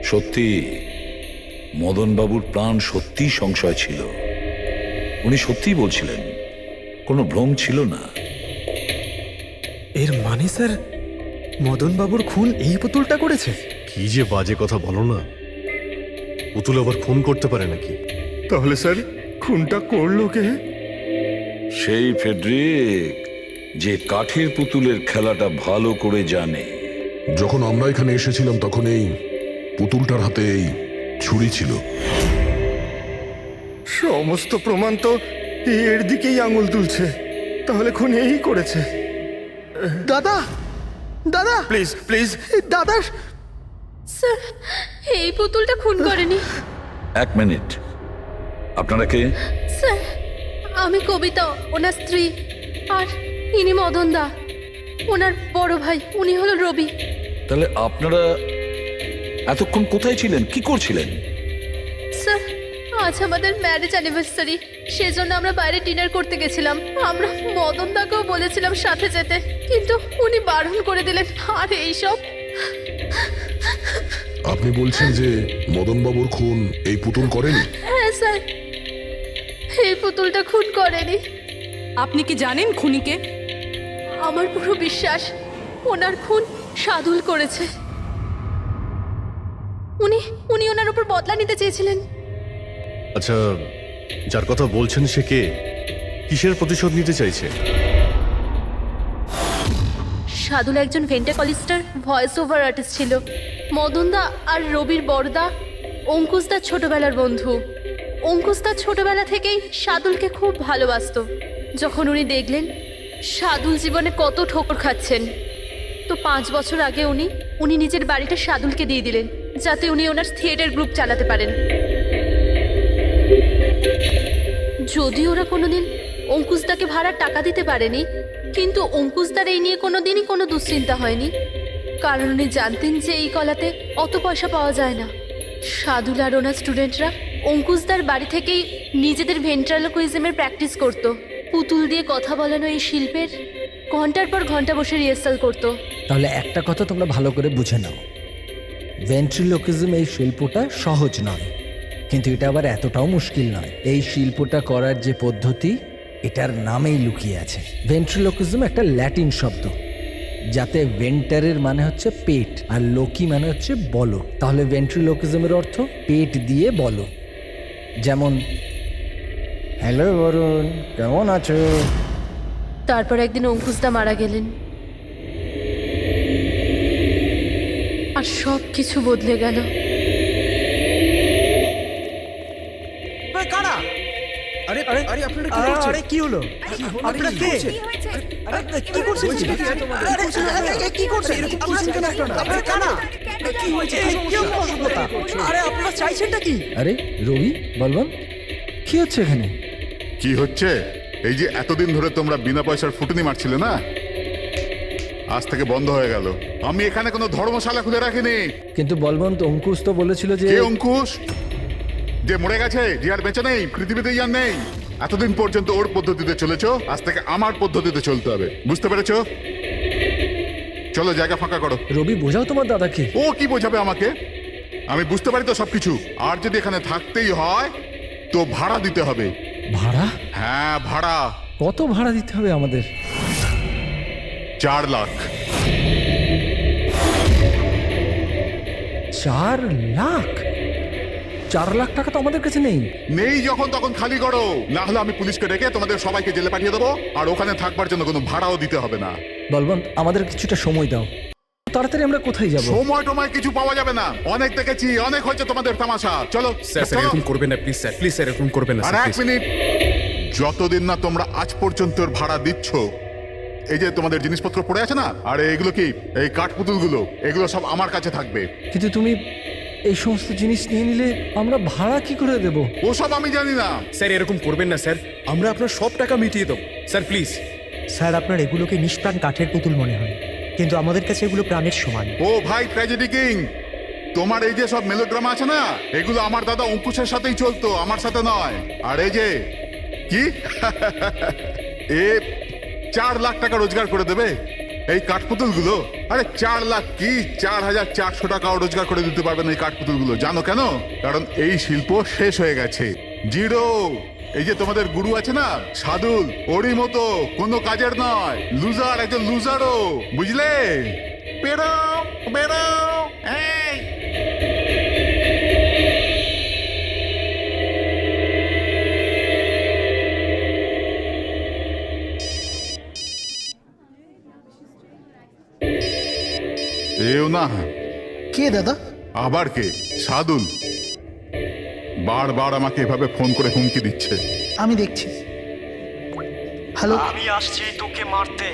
সত্যি মদনবাবুর প্রাণ সত্যি সংশয় ছিল। উনি সত্যিই বলছিলেন, কোনো ভ্রম ছিল না। এর মানে স্যার মদন বাবুর খুন এই পুতুলটা করেছে? কি যে বাজে কথা বলো না, পুতুল আবার খুন করতে পারে নাকি? তাহলে স্যার খুনটা করলো কে? সেই ফেডরিক যে কাঠের পুতুলের খেলাটা ভালো করে জানে। যখন আমরা এখানে এসেছিলাম তখন এই পুতুলটার হাতে এই ছুরি ছিল। সমস্ত প্রমাণ তো এর দিকেই আঙুল তুলছে। তাহলে খুন এই করেছে। দাদা দাদা প্লিজ প্লিজ দাদা স্যার, এই পুতুলটা খুন করেনি। এক মিনিট, আপনারা কে? স্যার, আমি কবিতা, ওনার স্ত্রী, আর ইনি মদন দা, ওনার বড় ভাই। উনি হলো রবি। তাহলে আপনারা এতক্ষণ কোথায় ছিলেন, কি করছিলেন? স্যার, আজ আমাদের ম্যারেজ অ্যানিভার্সারি, সেজন্য আমরা বাইরে ডিনার করতে গেছিলাম। আমরা মদন দাকেও বলেছিলাম সাথে যেতে, কিন্তু উনি বারণ করে দিলেন। আর এইসব। আপনি বলছেন যে মদনবাবুর খুন এই পুতুল করেনি? হ্যাঁ স্যার, এই পুতুলটা খুন করেনি। আপনি কি জানেন খুনিকে? আমার পুরো বিশ্বাস ওনার খুন সাদুল করেছে। উনি উনি ওনার উপর বদলা নিতে চেয়েছিলেন। আচ্ছা, যার কথা বলছেন সে কে? কিসের প্রতিশোধ নিতে চাইছে? সাদুল একজন ভেন্টাকলিস্টার ভয়েস ওভার আর্টিস্ট ছিল। মদনদা আর রবির বড়দা অঙ্কুশদার ছোটবেলার বন্ধু। অঙ্কুশদা ছোটবেলা থেকেই সাদুলকে খুব ভালোবাসতো। যখন উনি দেখলেন সাদুল জীবনে কত ঠোকর খাচ্ছেন, তো 5 বছর আগে উনি নিজের বাড়িটা সাদুলকে দিয়ে দিলেন, যাতে উনি ওনার থিয়েটার গ্রুপ চালাতে পারেন। যদি ওরা কোনোদিন অঙ্কুশদাকে ভাড়ার টাকা দিতে পারেনি, কিন্তু অঙ্কুশদার এই নিয়ে কোনোদিনই কোনো দুশ্চিন্তা হয়নি, কারণ উনি জানতেন যে এই কলাতে অত পয়সা পাওয়া যায় না। সাদুল আর ওনার স্টুডেন্টরা অঙ্কুশদার বাড়ি থেকেই নিজেদের ভেন্ট্রালোকুইজমের প্র্যাকটিস করত। পুতুল দিয়ে কথা বলানো এই শিল্পের ঘন্টার পর ঘন্টা বসে রিহার্সাল করতো। তাহলে একটা কথা তোমরা ভালো করে বুঝে নাও, ভেন্ট্রিলোকিজম এই শিল্পটা সহজ নয়, কিন্তু এটা আবার এতটাও মুশকিল নয়। এই শিল্পটা করার যে পদ্ধতি, এটার নামেই লুকিয়ে আছে। ভেন্ট্রিলোকিজম একটা ল্যাটিন শব্দ, যাতে ভেন্টারের মানে হচ্ছে পেট আর লোকি মানে হচ্ছে বলো। তাহলে ভেন্ট্রিলোকিজমের অর্থ পেট দিয়ে বলো। যেমন, হ্যালো বরুণ, কেমন আছো? তারপর একদিন অঙ্কুশদা মারা গেলেন, আর সব কিছু বদলে গেল। কারা? আরে আরে আরে আপনারা কি করছেন? আরে কি হলো? আপনারা কে? আরে কি করছেন? আরে কি করছেন? এরকম করছেন কেন আপনারা? আপনারা কারা? কি হয়েছে? কি অসুবিধা? আরে আপনারা চাইছেনটা কি? আরে রবি, বলবান, কি হচ্ছে এখানে? কি হচ্ছে? এই যে এতদিন ধরে তোমরা বিনা পয়সার ফুটনি মারছিলে না, আজ থেকে বন্ধ হয়ে গেল। আমি এখানে কোনো ধর্মশালা খুলে রাখিনি। কিন্তু বলবন্ত, অঙ্কুশ তো বলেছিল যে কে অঙ্কুশ? যে মরে গেছে, যে আর বেঁচে নেই, পৃথিবীতে আর নেই। এতদিন পর্যন্ত ওর পদ্ধতিতে চলেছো, আজ থেকে আমার পদ্ধতিতে চলতে হবে। বুঝতে পেরেছো? চলো, জায়গা ফাঁকা করো। রবি, বোঝাও তোমার দাদাকে। ও কি বোঝাবে আমাকে? আমি বুঝতে পারি তো সবকিছু। আর যদি এখানে থাকতেই হয় তো ভাড়া দিতে হবে। ভাড়া? হ্যাঁ, ভাড়া। কত ভাড়া দিতে হবে আমাদের? 4 লাখ। 4 লাখ? 4 লাখ টাকা তো আমাদের কাছে নেই। নেই যখন তখন খালি করো, না হলে আমি পুলিশকে ডেকে তোমাদের সবাইকে জেলে পাঠিয়ে দেবো, আর ওখানে থাকবার জন্য কোনো ভাড়াও দিতে হবে না। বলবন্ত, আমাদের কিছুটা সময় দাও। তাড়াতাড়ি আমরা কোথায় যাব? সময় টময় কিছু পাওয়া যাবে না। অনেক দেখেছি, অনেক হয়েছে তোমাদের তামাশা। চলো স্যার চলো। এরকম করবেন না প্লিজ স্যার, প্লিজ স্যার এরকম করবেন না আর স্যার, 1 মিনিট, যতদিন না তোমরা আজ পর্যন্ত ওর ভাড়া দিচ্ছ, এই যে তোমাদের জিনিসপত্র পড়ে আছে না, আর এগুলো কি, এই কাঠপুতুলগুলো, এগুলো সব আমার কাছে থাকবে। কিন্তু তুমি এই সমস্ত জিনিস নিয়ে নিলে আমরা ভাড়া কি করে দেব? ওসব আমি জানি না। স্যার এরকম করবেন না স্যার, আমরা আপনার সব টাকা মিটিয়ে দেবো স্যার, প্লিজ। স্যার, আপনার এগুলোকে নিষ্প্রাণ কাঠের পুতুল মনে হয়, কিন্তু আমাদের কাছে এগুলো প্রাণের সমান। ও ভাই ট্র্যাজেডি কিং, তোমার এই যে সব মেলোড্রামা আছে না, এগুলো আমার দাদা অঙ্কুশের সাথেই চলতো, আমার সাথে নয়। আর এই যে কি এ 4 লাখ টাকা রোজগার করে দেবে এই কাঠপুতুলগুলো, আরে 4 লাখ কি 4,400 টাকাও রোজগার করে দিতে পারবেন এই কাঠপুতুলগুলো। জানো কেন? কারণ এই শিল্প শেষ হয়ে গেছে, জিরো। এই যে তোমাদের গুরু আছে না সাদুল, ওরই মতো কোনো কাজের নয়, লুজার, একজন লুজারও, বুঝলে? বেরো বেরো এই। এও না, কে দাদা? আবার কে? সাদুল বারবার আমাকে এভাবে ফোন করে হুমকি দিচ্ছে। আমি দেখছি। হ্যালো। আমি আসছি তোকে মারতে।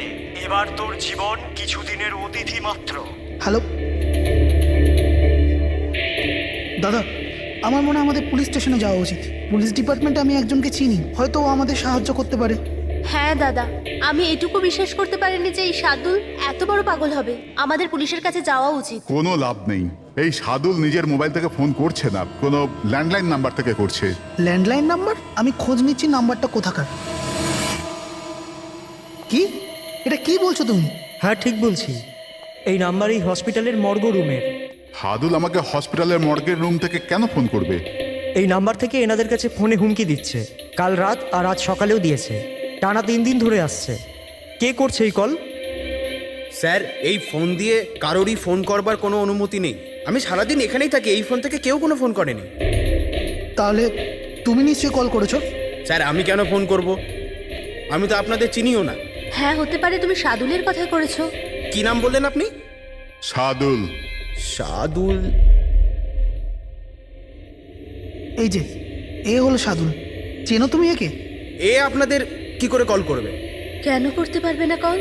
এবার তোর জীবন কিছুদিনের অতিথি মাত্র। হ্যালো দাদা, আমার মনে হয় আমাদের পুলিশ স্টেশনে যাওয়া উচিত। পুলিশ ডিপার্টমেন্টে আমি একজনকে চিনি, হয়তো ও আমাদের সাহায্য করতে পারে। হ্যাঁ দাদা, আমি এটুকু বিশ্বাস করতে পারিনি যে এই সাদুল এত বড় পাগল হবে। আমাদের পুলিশের কাছে যাওয়া উচিত। কোনো লাভ নেই, এই সাদুল নিজের মোবাইল থেকে ফোন করছে না, কোনো ল্যান্ডলাইন নাম্বার থেকে করছে। Landline number? আমি খোঁজ নিচ্ছি নাম্বারটা কোথাকার। কি? এটা কি বলছো তুমি? হ্যাঁ ঠিক বলছি, এই নাম্বার এই হসপিটালের মর্গ রুমের। সাদুল আমাকে হসপিটালের মর্গের রুম থেকে কেন ফোন করবে? এই নাম্বার থেকে এনাদের কাছে ফোনে হুমকি দিচ্ছে, কাল রাত আর আজ সকালেও দিয়েছে, টানা 3 দিন ধরে আসছে। কে করছে এই কল? স্যার, এই ফোন দিয়ে কারোরই ফোন করবার কোনো অনুমতি নেই। আমি সারাদিন এখানেই থাকি, এই ফোন থেকে কেউ কোনো ফোন করেনি। তাহলে তুমি নিশ্চয়ই কল করেছো? স্যার, আমি কেন ফোন করব? আমি তো আপনাদের চিনিও না। হ্যাঁ হতে পারে তুমি সাদুলের কথা করেছো। কি নাম বললেন আপনি? সাদুল। সাদুল? এই যে এ হলো সাদুল, চেনো তুমি একে? এ আপনাদের কি করে কল করবে? কেন করতে পারবে না কল?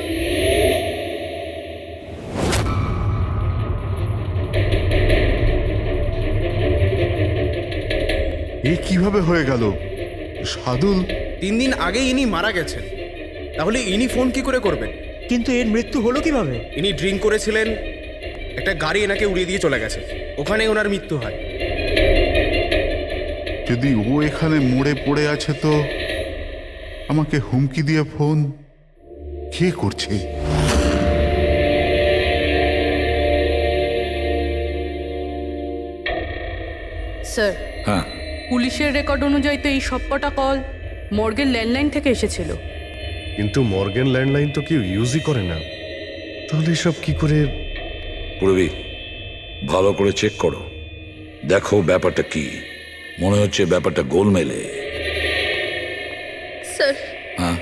এ কিভাবে হয়ে গেল? সাদুল 3 দিন আগেই ইনি মারা গেছেন, তাহলে ইনি ফোন কি করে করবেন? কিন্তু এর মৃত্যু হলো কিভাবে? ইনি ড্রিঙ্ক করেছিলেন, একটা গাড়ি এনাকে উড়িয়ে দিয়ে চলে গেছে, ওখানে ওনার মৃত্যু হয়। যদি ও এখানে মরে পড়ে আছে তো আমাকে হুমকি দিয়ে ফোন কে করছে? স্যার, হ্যাঁ, পুলিশের রেকর্ড অনুযায়ী তো এই সবকটা কল মর্গের ল্যান্ডলাইন থেকে এসেছিল। কিন্তু মর্গেন ল্যান্ডলাইন তো কেউ ইউজই করে না, তাহলে এসব কি করে? পুরবি ভালো করে চেক করো, দেখো ব্যাপারটা কি। মনে হচ্ছে ব্যাপারটা গোলমেলে। স্যার, হ্যাঁ,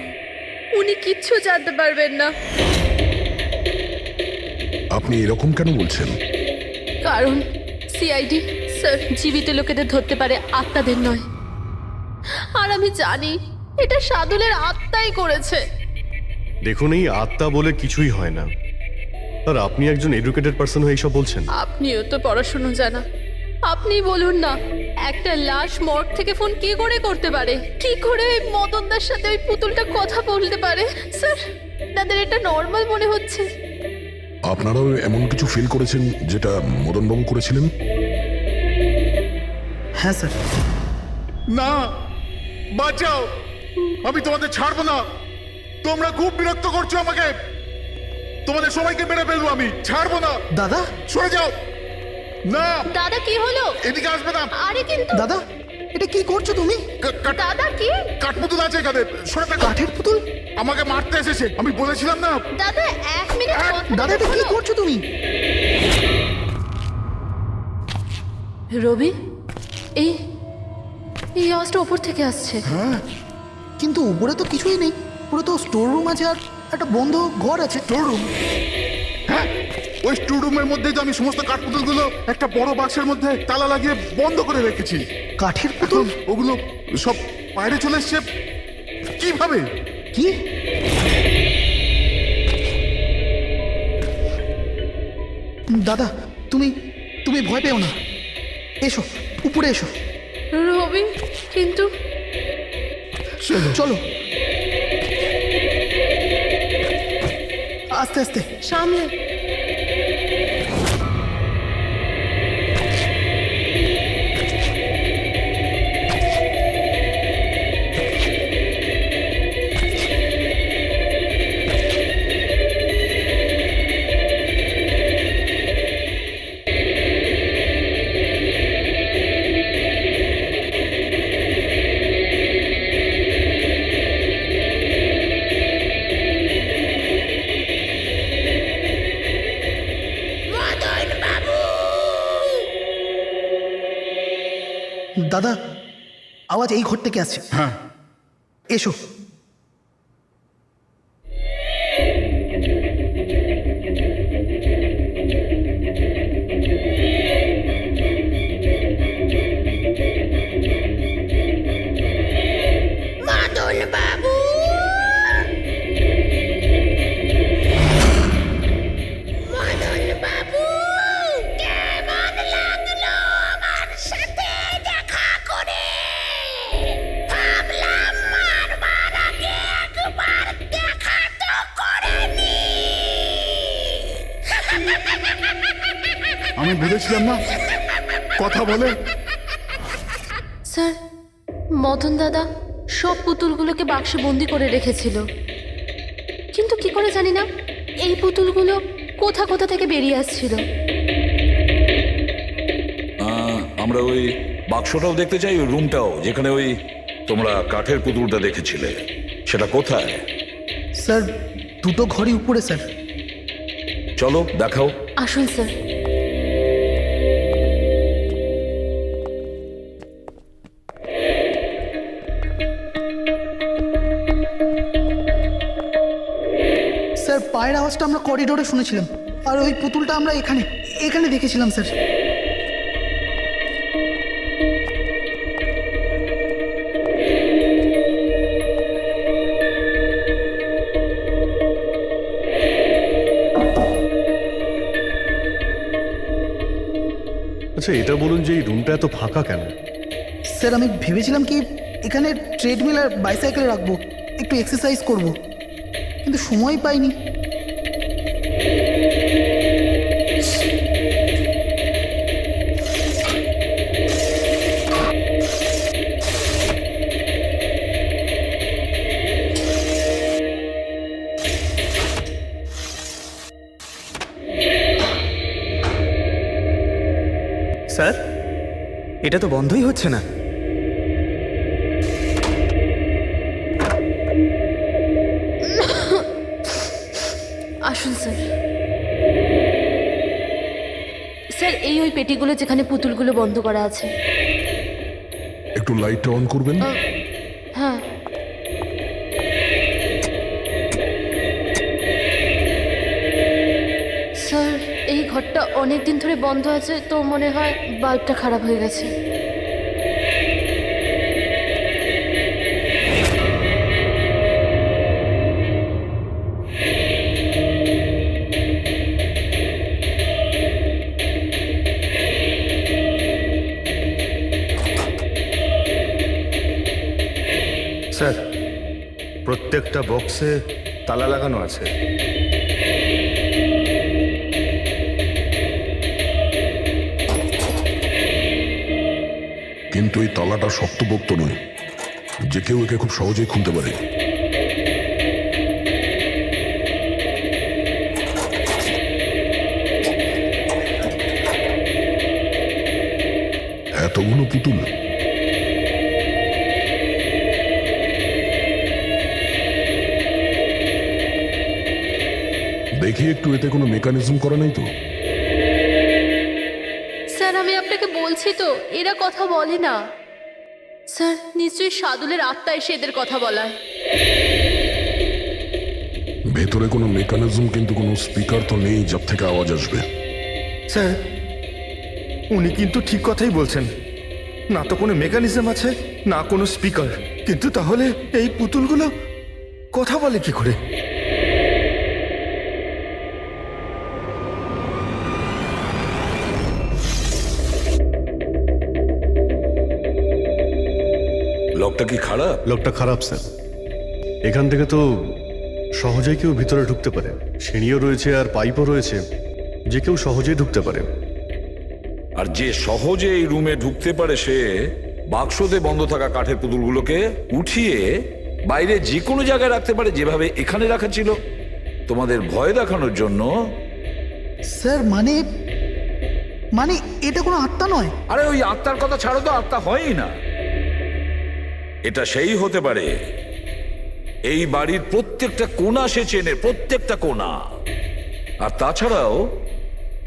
উনি কিচ্ছু জানতে পারবেন না। আপনি এরকম কেন বলছেন? কারণ সিআইডি স্যার জীবিত লোকেদের ধরতে পারে, আত্মাদের নয়। আর আমি জানি এটা সাদুলের আত্মাই করেছে। দেখুন, এই আত্মা বলে কিছুই হয় না। আর আপনি একজন এডুকেটেড পার্সন হয়ে এইসব বলছেন? আপনিও তো পড়াশুনো জানা, আপনি বলুন না, একটা লাশ মর্গ থেকে ফোন কি করে করতে পারে? কি করে ওই মদনদার সাথে ওই পুতুলটা কথা বলতে পারে? স্যার, তাদের এটা নর্মাল মনে হচ্ছে। আপনারাও এমন কিছু ফিল করেছেন যেটা মদনবাবু করেছিলেন? হ্যাঁ স্যার। না, বাঁচাও, আমি তোমাদের ছাড়বো না। তোমরা খুব বিরক্ত করছো আমাকে, তোমাদের সবাইকে মেরে ফেলবো আমি, ছাড়বো না। দাদা, সরে যাও। না দাদা কি হলো? এদিকে আসবে না। আরে কিন্তু দাদা এটা কি করছো তুমি? দাদা কি? কাঠপুতুল আছে এখানে, সরে থাকো। কাঠের পুতুল? আমাকে মারতে এসেছে, আমি বলেছিলাম না। দাদা 1 মিনিট দাদা এটা কি করছো তুমি? রবি, এই এই আওয়াজটা ওপর থেকে আসছে। কিন্তু উপরে তো কিছুই নেই, পুরো তো স্টোর রুম আছে আর একটা বন্ধ ঘর আছে। Store room? হ্যাঁ, ওই স্টোর রুমের মধ্যেই তো আমি সমস্ত কাঠপুতুলগুলো একটা বড় বাক্সের মধ্যে তালা লাগিয়ে বন্ধ করে রেখেছি। কাঠের পুতুল? ওগুলো সব বাইরে চলে এসছে কিভাবে? কি? দাদা তুমি তুমি ভয় পেও না, এসো উপরে এসো। রবি, কিন্তু চলো আস্তে আস্তে সামলে। দাদা আওয়াজ এই ঘর থেকে আসছে। হ্যাঁ এসো। আমি বুঝেছিলাম না কথা বলে। স্যার, মদন দাদা সব পুতুলগুলোকে বাক্সে বন্দি করে রেখেছিল, কিন্তু কি করে জানি না এই পুতুলগুলো কোথা কোথা থেকে বেরিয়ে আসছিল। আমরা ওই বাক্সটাও দেখতে চাই, ওই রুমটাও যেখানে ওই তোমরা কাঠের পুতুলটা দেখেছিলে, সেটা কোথায়? স্যার দুটো ঘরই উপরে স্যার। চলো দেখাও। আসুন স্যার। স্যার পায়ের আওয়াজটা আমরা করিডোরে শুনেছিলাম, আর ওই পুতুলটা আমরা এখানে এখানে দেখেছিলাম স্যার। আচ্ছা এটা বলুন যে এই রুমটা এত ফাঁকা কেন? স্যার আমি ভেবেছিলাম কি এখানে ট্রেডমিল আর বাইসাইকেল রাখবো, একটু এক্সারসাইজ করব, কিন্তু সময় পাইনি। স্যার এটা তো বন্ধই হচ্ছে না। আসুন স্যার। স্যার এই ওই পেটিগুলো যেখানে পুতুলগুলো বন্ধ করা আছে। একটু লাইটটা অন করবেন? হ্যাঁ। স্যার এই ঘরটা অনেক দিন ধরে বন্ধ আছে, তো মনে হয় বাল্বটা খারাপ হয়ে গেছে। স্যার প্রত্যেকটা বক্সে তালা লাগানো আছে। কিন্তু এই তালাটা শক্তপোক্ত নয়, যে কেউ একে খুব সহজেই খুলতে পারে। এতগুলো পুতুল, দেখি একটু এতে কোনো মেকানিজম করা নাই তো? স্যার আমি আপনাকে বলছি তো, এরা কথা বলে না। স্যার নিশ্চয়ই সাদুলের আত্মা এসে এদের কথা বলায়। ভেতরে কোনো মেকানিজম কিন্তু কোনো স্পিকার তো নেই যার থেকে আওয়াজ আসবে। স্যার উনি কিন্তু ঠিক কথাই বলছেন, না তো কোনো মেকানিজম আছে না কোনো স্পিকার, কিন্তু তাহলে এই পুতুলগুলো কথা বলে কি করে? লকটা কি খারাপ? লোকটা খারাপ স্যার, এখান থেকে তো সহজেই কেউ ভিতরে ঢুকতে পারে, সিঁড়িও রয়েছে আর পাইপও রয়েছে, যে কেউ সহজেই ঢুকতে পারে। আর যে সহজে এই রুমে ঢুকতে পারে সে বাক্সতে বন্ধ থাকা কাঠের পুতুলগুলোকে উঠিয়ে বাইরে যে কোনো জায়গায় রাখতে পারে, যেভাবে এখানে রাখা ছিল তোমাদের ভয় দেখানোর জন্য। স্যার মানে মানে এটা কোনো আত্মা নয়? আরে ওই আত্মার কথা ছাড়ো তো, আত্মা হয়ই না। এটা সেই হতে পারে এই বাড়ির প্রত্যেকটা কোণা সে চেনে, প্রত্যেকটা কোণা। আর তাছাড়াও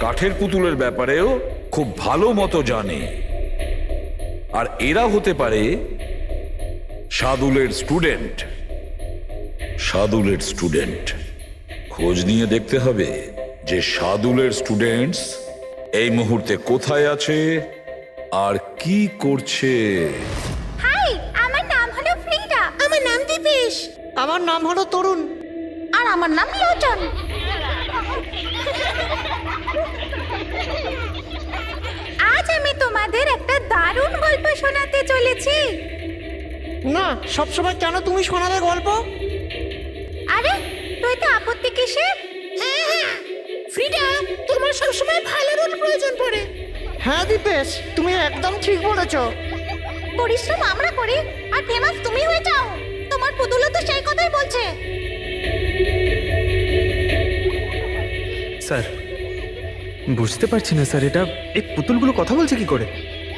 কাঠের পুতুলের ব্যাপারেও খুব ভালো মতো জানে। আর এরা হতে পারে সাদুলের স্টুডেন্ট। সাদুলের স্টুডেন্ট। খোঁজ নিয়ে দেখতে হবে যে সাদুলের স্টুডেন্টস এই মুহূর্তে কোথায় আছে আর কি করছে। হাই, আমার নাম হলো ফ্রিডা। আমার নাম দীপেশ। আমার নাম হলো তরুণ। আর আমার নাম লোচন। আজ আমি তোমাদের একটা দারুণ গল্প শোনাতে চলেছি। না, সবসময় কেন তুমি শোনাবে গল্প? আরে, তুই তো আপত্তি কিসের? ফ্রিডা, তোমার সবসময় ভালো রোল প্রয়োজন পড়ে। হ্যাঁ দীপেশ, তুমি একদম ঠিক বলেছ। পরিশ্রম আমরা করি আর ফেমাস তুমি হয়ে যাও। তোমার পুতুলও তো সেই কথাই বলছে। স্যার, বুঝতে পারছি না স্যার, এটা এই পুতুলগুলো কথা বলছে কি করে?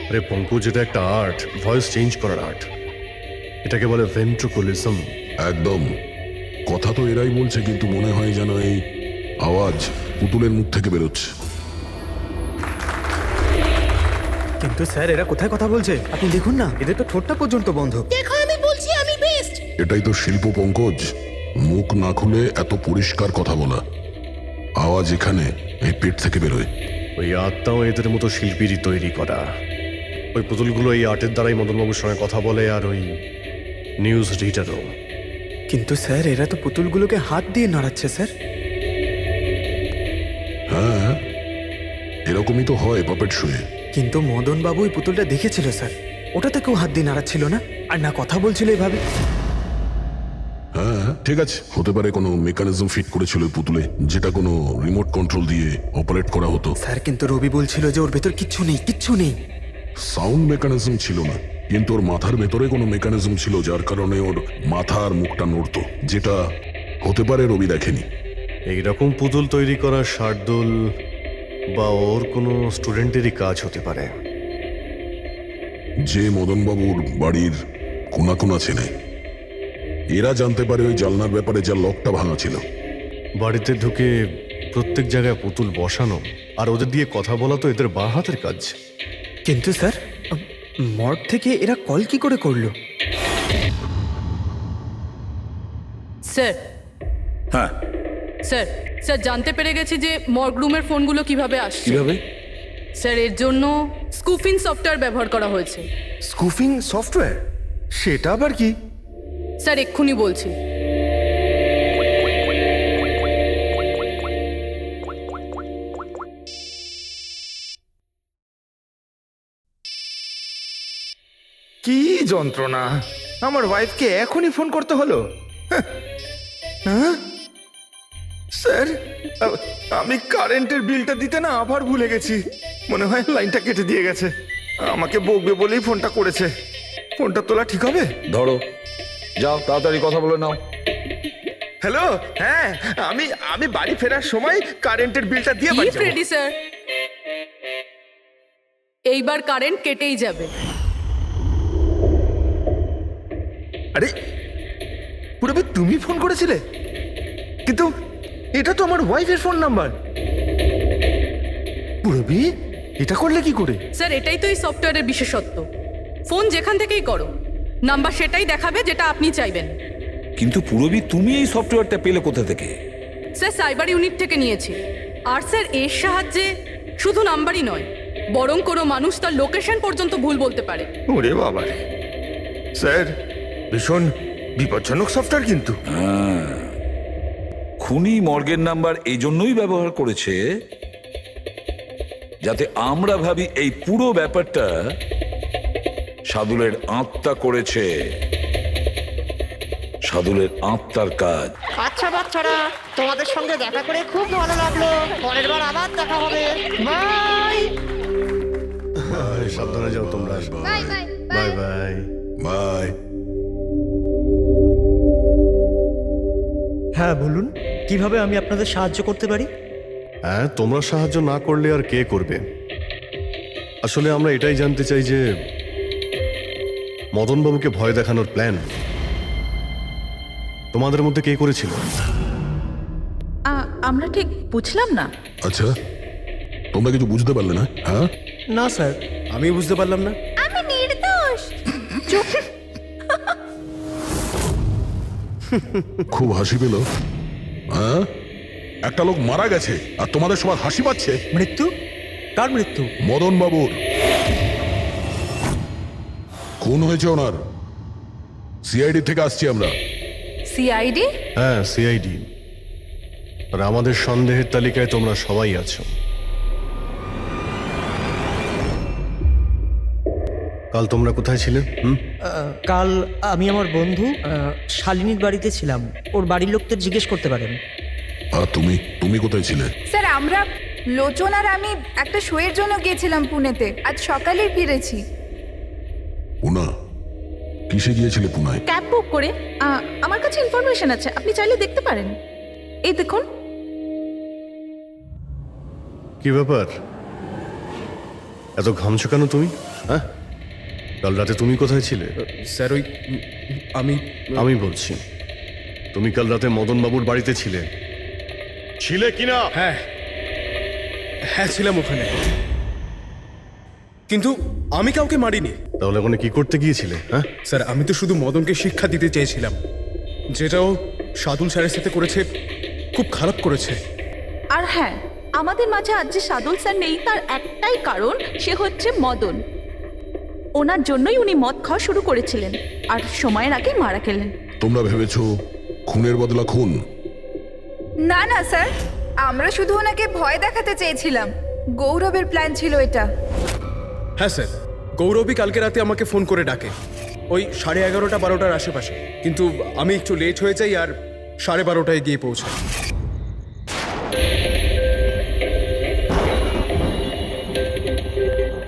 আরে পঙ্কজ, এটা একটা আর্ট, ভয়েস চেঞ্জ করার আর্ট। এটাকে বলে ভেন্ট্রিকুলিজম। একদম। কথা তো এরাই বলছে, কিন্তু মনে হয় যেন এই আওয়াজ পুতুলের মুখ থেকে বেরোচ্ছে। কিন্তু স্যার, এরা কোথায় কথা বলছে? আপনি দেখুন না, এদের তো ঠোঁটটা পর্যন্ত বন্ধ। দেখো, আমি বলছি আমি বেস্ট। এটাই তো শিল্প পঙ্কজ, মুখ না খুলে এত পরিষ্কার কথা বলা। আওয়াজ এখানে এই পেট থেকে বেরোয়। ওই আর্টটাও এদের মতো শিল্পীরই তৈরি করা। ওই পুতুলগুলো এই আর্টের দ্বারাই মদনবাবুর সঙ্গে কথা বলে, আর ওই নিউজ রিডারও। কিন্তু স্যার, এরা তো পুতুলগুলোকে হাত দিয়ে নাড়াচ্ছে স্যার। হ্যাঁ, এরকমই তো হয় পাপেট শুয়ে। কিন্তু মদন বাবু ওই পুতুলটা দেখেছিল স্যার, ওটাতে কেউ হাত দিয়ে নাড়াচ্ছিল না, আর না কথা বলছিল এভাবে। হ্যাঁ ঠিক আছে, হতে পারে কোনো মেকানিজম ফিট করেছিল ওই পুতুলে, যেটা কোনো রিমোট কন্ট্রোল দিয়ে অপারেট করা হতো। স্যার, কিন্তু রবি বলছিল যে ওর ভেতর কিচ্ছু নেই, কিচ্ছু নেই। সাউন্ড মেকানিজম ছিল না, কিন্তু ওর মাথার ভেতরে কোনো মেকানিজম ছিল, যার কারণে ওর মাথা আর মুখটা নড়তো, যেটা হতে পারে রবি দেখেনি। এইরকম পুতুল তৈরি করা শার্দুল বা ওর কোনো স্টুডেন্টেরই কাজ হতে পারে, যে মদনবাবুর বাড়ির কোনা কোনা চেনে। এরা জানতে পারে ওই জালনার ব্যাপারে, যা লকটা ভাঙা ছিল। বাড়িতে ঢুকে প্রত্যেক জায়গায় পুতুল বসানো আর ওদের দিয়ে কথা বলা তো এদের বাঁ হাতের কাজ। কিন্তু স্যার, মর্গ থেকে এরা কল কি করে করলো? স্যার, হ্যাঁ, স্যার, স্যার, জানতে পেরে গেছি যে মর্গ রুমের ফোনগুলো কিভাবে আসছে। কিভাবে? স্যার, এর জন্য স্কুফিং সফটওয়্যার ব্যবহার করা হয়েছে। স্কুফিং সফটওয়্যার? সেটা আবার কি? স্যার, এক্ষুনি বলছি। কি যন্ত্রণা! আমার ওয়াইফকে এখনই ফোন করতে হলো। হ্যাঁ স্যার, আমি কারেন্টের বিলটা দিতে না আবার ভুলে গেছি। মনে হয় লাইনটা কেটে দিয়ে গেছে। আমাকে বকবে বলেই ফোনটা করেছে। ফোনটা তোলা ঠিক হবে? ধরো, যাও তাড়াতাড়ি কথা বলে নাও। হ্যালো, হ্যাঁ, আমি বাড়ি ফেরার সময় কারেন্টের বিলটা দিয়ে বাড়ি যাবো। রেডি স্যার, এইবার কারেন্ট কেটেই যাবে। আরে পুরবি, তুমি ফোন করেছিলে? কিন্তু এটা তো আমার ওয়াইফের ফোন নাম্বার। পুরবি, এটা করলে কি করে? স্যার, এটাই তো এই সফটওয়্যারের বিশেষত্ব। ফোন যেখান থেকেই করো, নাম্বার সেটাই দেখাবে যেটা আপনি চাইবেন। কিন্তু পুরবি, তুমি এই সফটওয়্যারটা পেলে কোথা থেকে? স্যার, সাইবার ইউনিট থেকে নিয়েছি। আর স্যার, এর সাহায্যে শুধু নাম্বারই নয়, বরং কোনো মানুষ তার লোকেশন পর্যন্ত ভুল বলতে পারে। ওরে বাবা রে! স্যার, ভীষণ বিপজ্জনক সফটওয়্যার কিন্তু। খুনি মর্গের নাম্বার এই জন্যই ব্যবহার করেছে যাতে আমরা ভাবি এই পুরো ব্যাপারটা সাদুলের আত্মা করেছে। সাদুলের আত্মার কাজ। আচ্ছা বাচ্চারা, তোমাদের সঙ্গে দেখা করে খুব ভালো লাগলো। পরের বার আবার দেখা হবে। বাই। সাবধানে যাও তোমরা। Bye bye bye bye bye. হ্যাঁ বলুন, কিভাবে আমি আপনাদের সাহায্য করতে পারি? হ্যাঁ, তোমরা সাহায্য না করলে আর কে করবে? আসলে আমরা এটাই জানতে চাই যে মদনবাবুকে ভয় দেখানোর প্ল্যান তোমাদের মধ্যে কে করেছিল? আমরা ঠিক বুঝলাম না। আচ্ছা, তোমরা কিছু বুঝতে পারলে না? হ্যাঁ, না স্যার, আমি বুঝতে পারলাম না। আমি নির্দোষ। চুপ। খুব হাসি পেল, হ্যাঁ? একটা লোক মারা গেছে আর তোমাদের সবার হাসি পাচ্ছে। মৃত্যু? কার মৃত্যু? মদন বাবুর খুন হয়েছে ওনার। সিআইডি থেকে আসছি আমরা। সিআইডি? হ্যাঁ, সিআইডি। আর আমাদের সন্দেহের তালিকায় তোমরা সবাই আছো। কাল তোমরা কোথায় ছিলে? কাল আমি আমার বন্ধু শালিনীর বাড়িতে ছিলাম। ওর বাড়ির লোকদের জিজ্ঞেস করতে পারেন। আর তুমি তুমি কোথায় ছিলে? স্যার আমরা লোচন আর আমি একটা শোয়ের জন্য গিয়েছিলাম পুনেতে, আজ সকালেই ফিরেছি। পুনা? কিসে গিয়েছিলে পুনায়? ক্যাব বুক করে। আমার কাছে ইনফরমেশন আছে, আপনি চাইলে দেখতে পারেন। এই দেখুন। কি ব্যাপার, এত ঘামছো কেন তুমি? হ্যাঁ, কাল রাতে তুমি কোথায় ছিলে? স্যার ওই আমি বলছি, তুমি কাল রাতে মদন বাবুর বাড়িতে ছিলে কিনা? হ্যাঁ হ্যাঁ ছিলাম ওখানে, কিন্তু আমি কাউকে মারিনি। তাহলে ওখানে কি করতে গিয়েছিলে? হ্যাঁ স্যার আমি তো শুধু মদনকে শিক্ষা দিতে চেয়েছিলাম, যেটাও সাদুল স্যারের সাথে করেছে, খুব খারাপ করেছে। আর হ্যাঁ, আমাদের মাঝে আজ যে সাদুল স্যার নেই তার একটাই কারণ, সে হচ্ছে মদন। ওনার জন্যই উনি মদ খাওয়া শুরু করেছিলেন আর সময়ের আগেই মারা গেলেন। তোমরা ভেবেছো খুনের বদলা খুন? না না স্যার, আমরা শুধু ওনাকে ভয় দেখাতে চেয়েছিলাম। গৌরবের প্ল্যান ছিল এটা। হ্যাঁ স্যার, গৌরবই কালকে রাতে আমাকে ফোন করে ডাকে, ওই 11:30-12টার আশেপাশে, কিন্তু আমি একটু লেট হয়ে যাই আর 12:30টায় গিয়ে পৌঁছাই।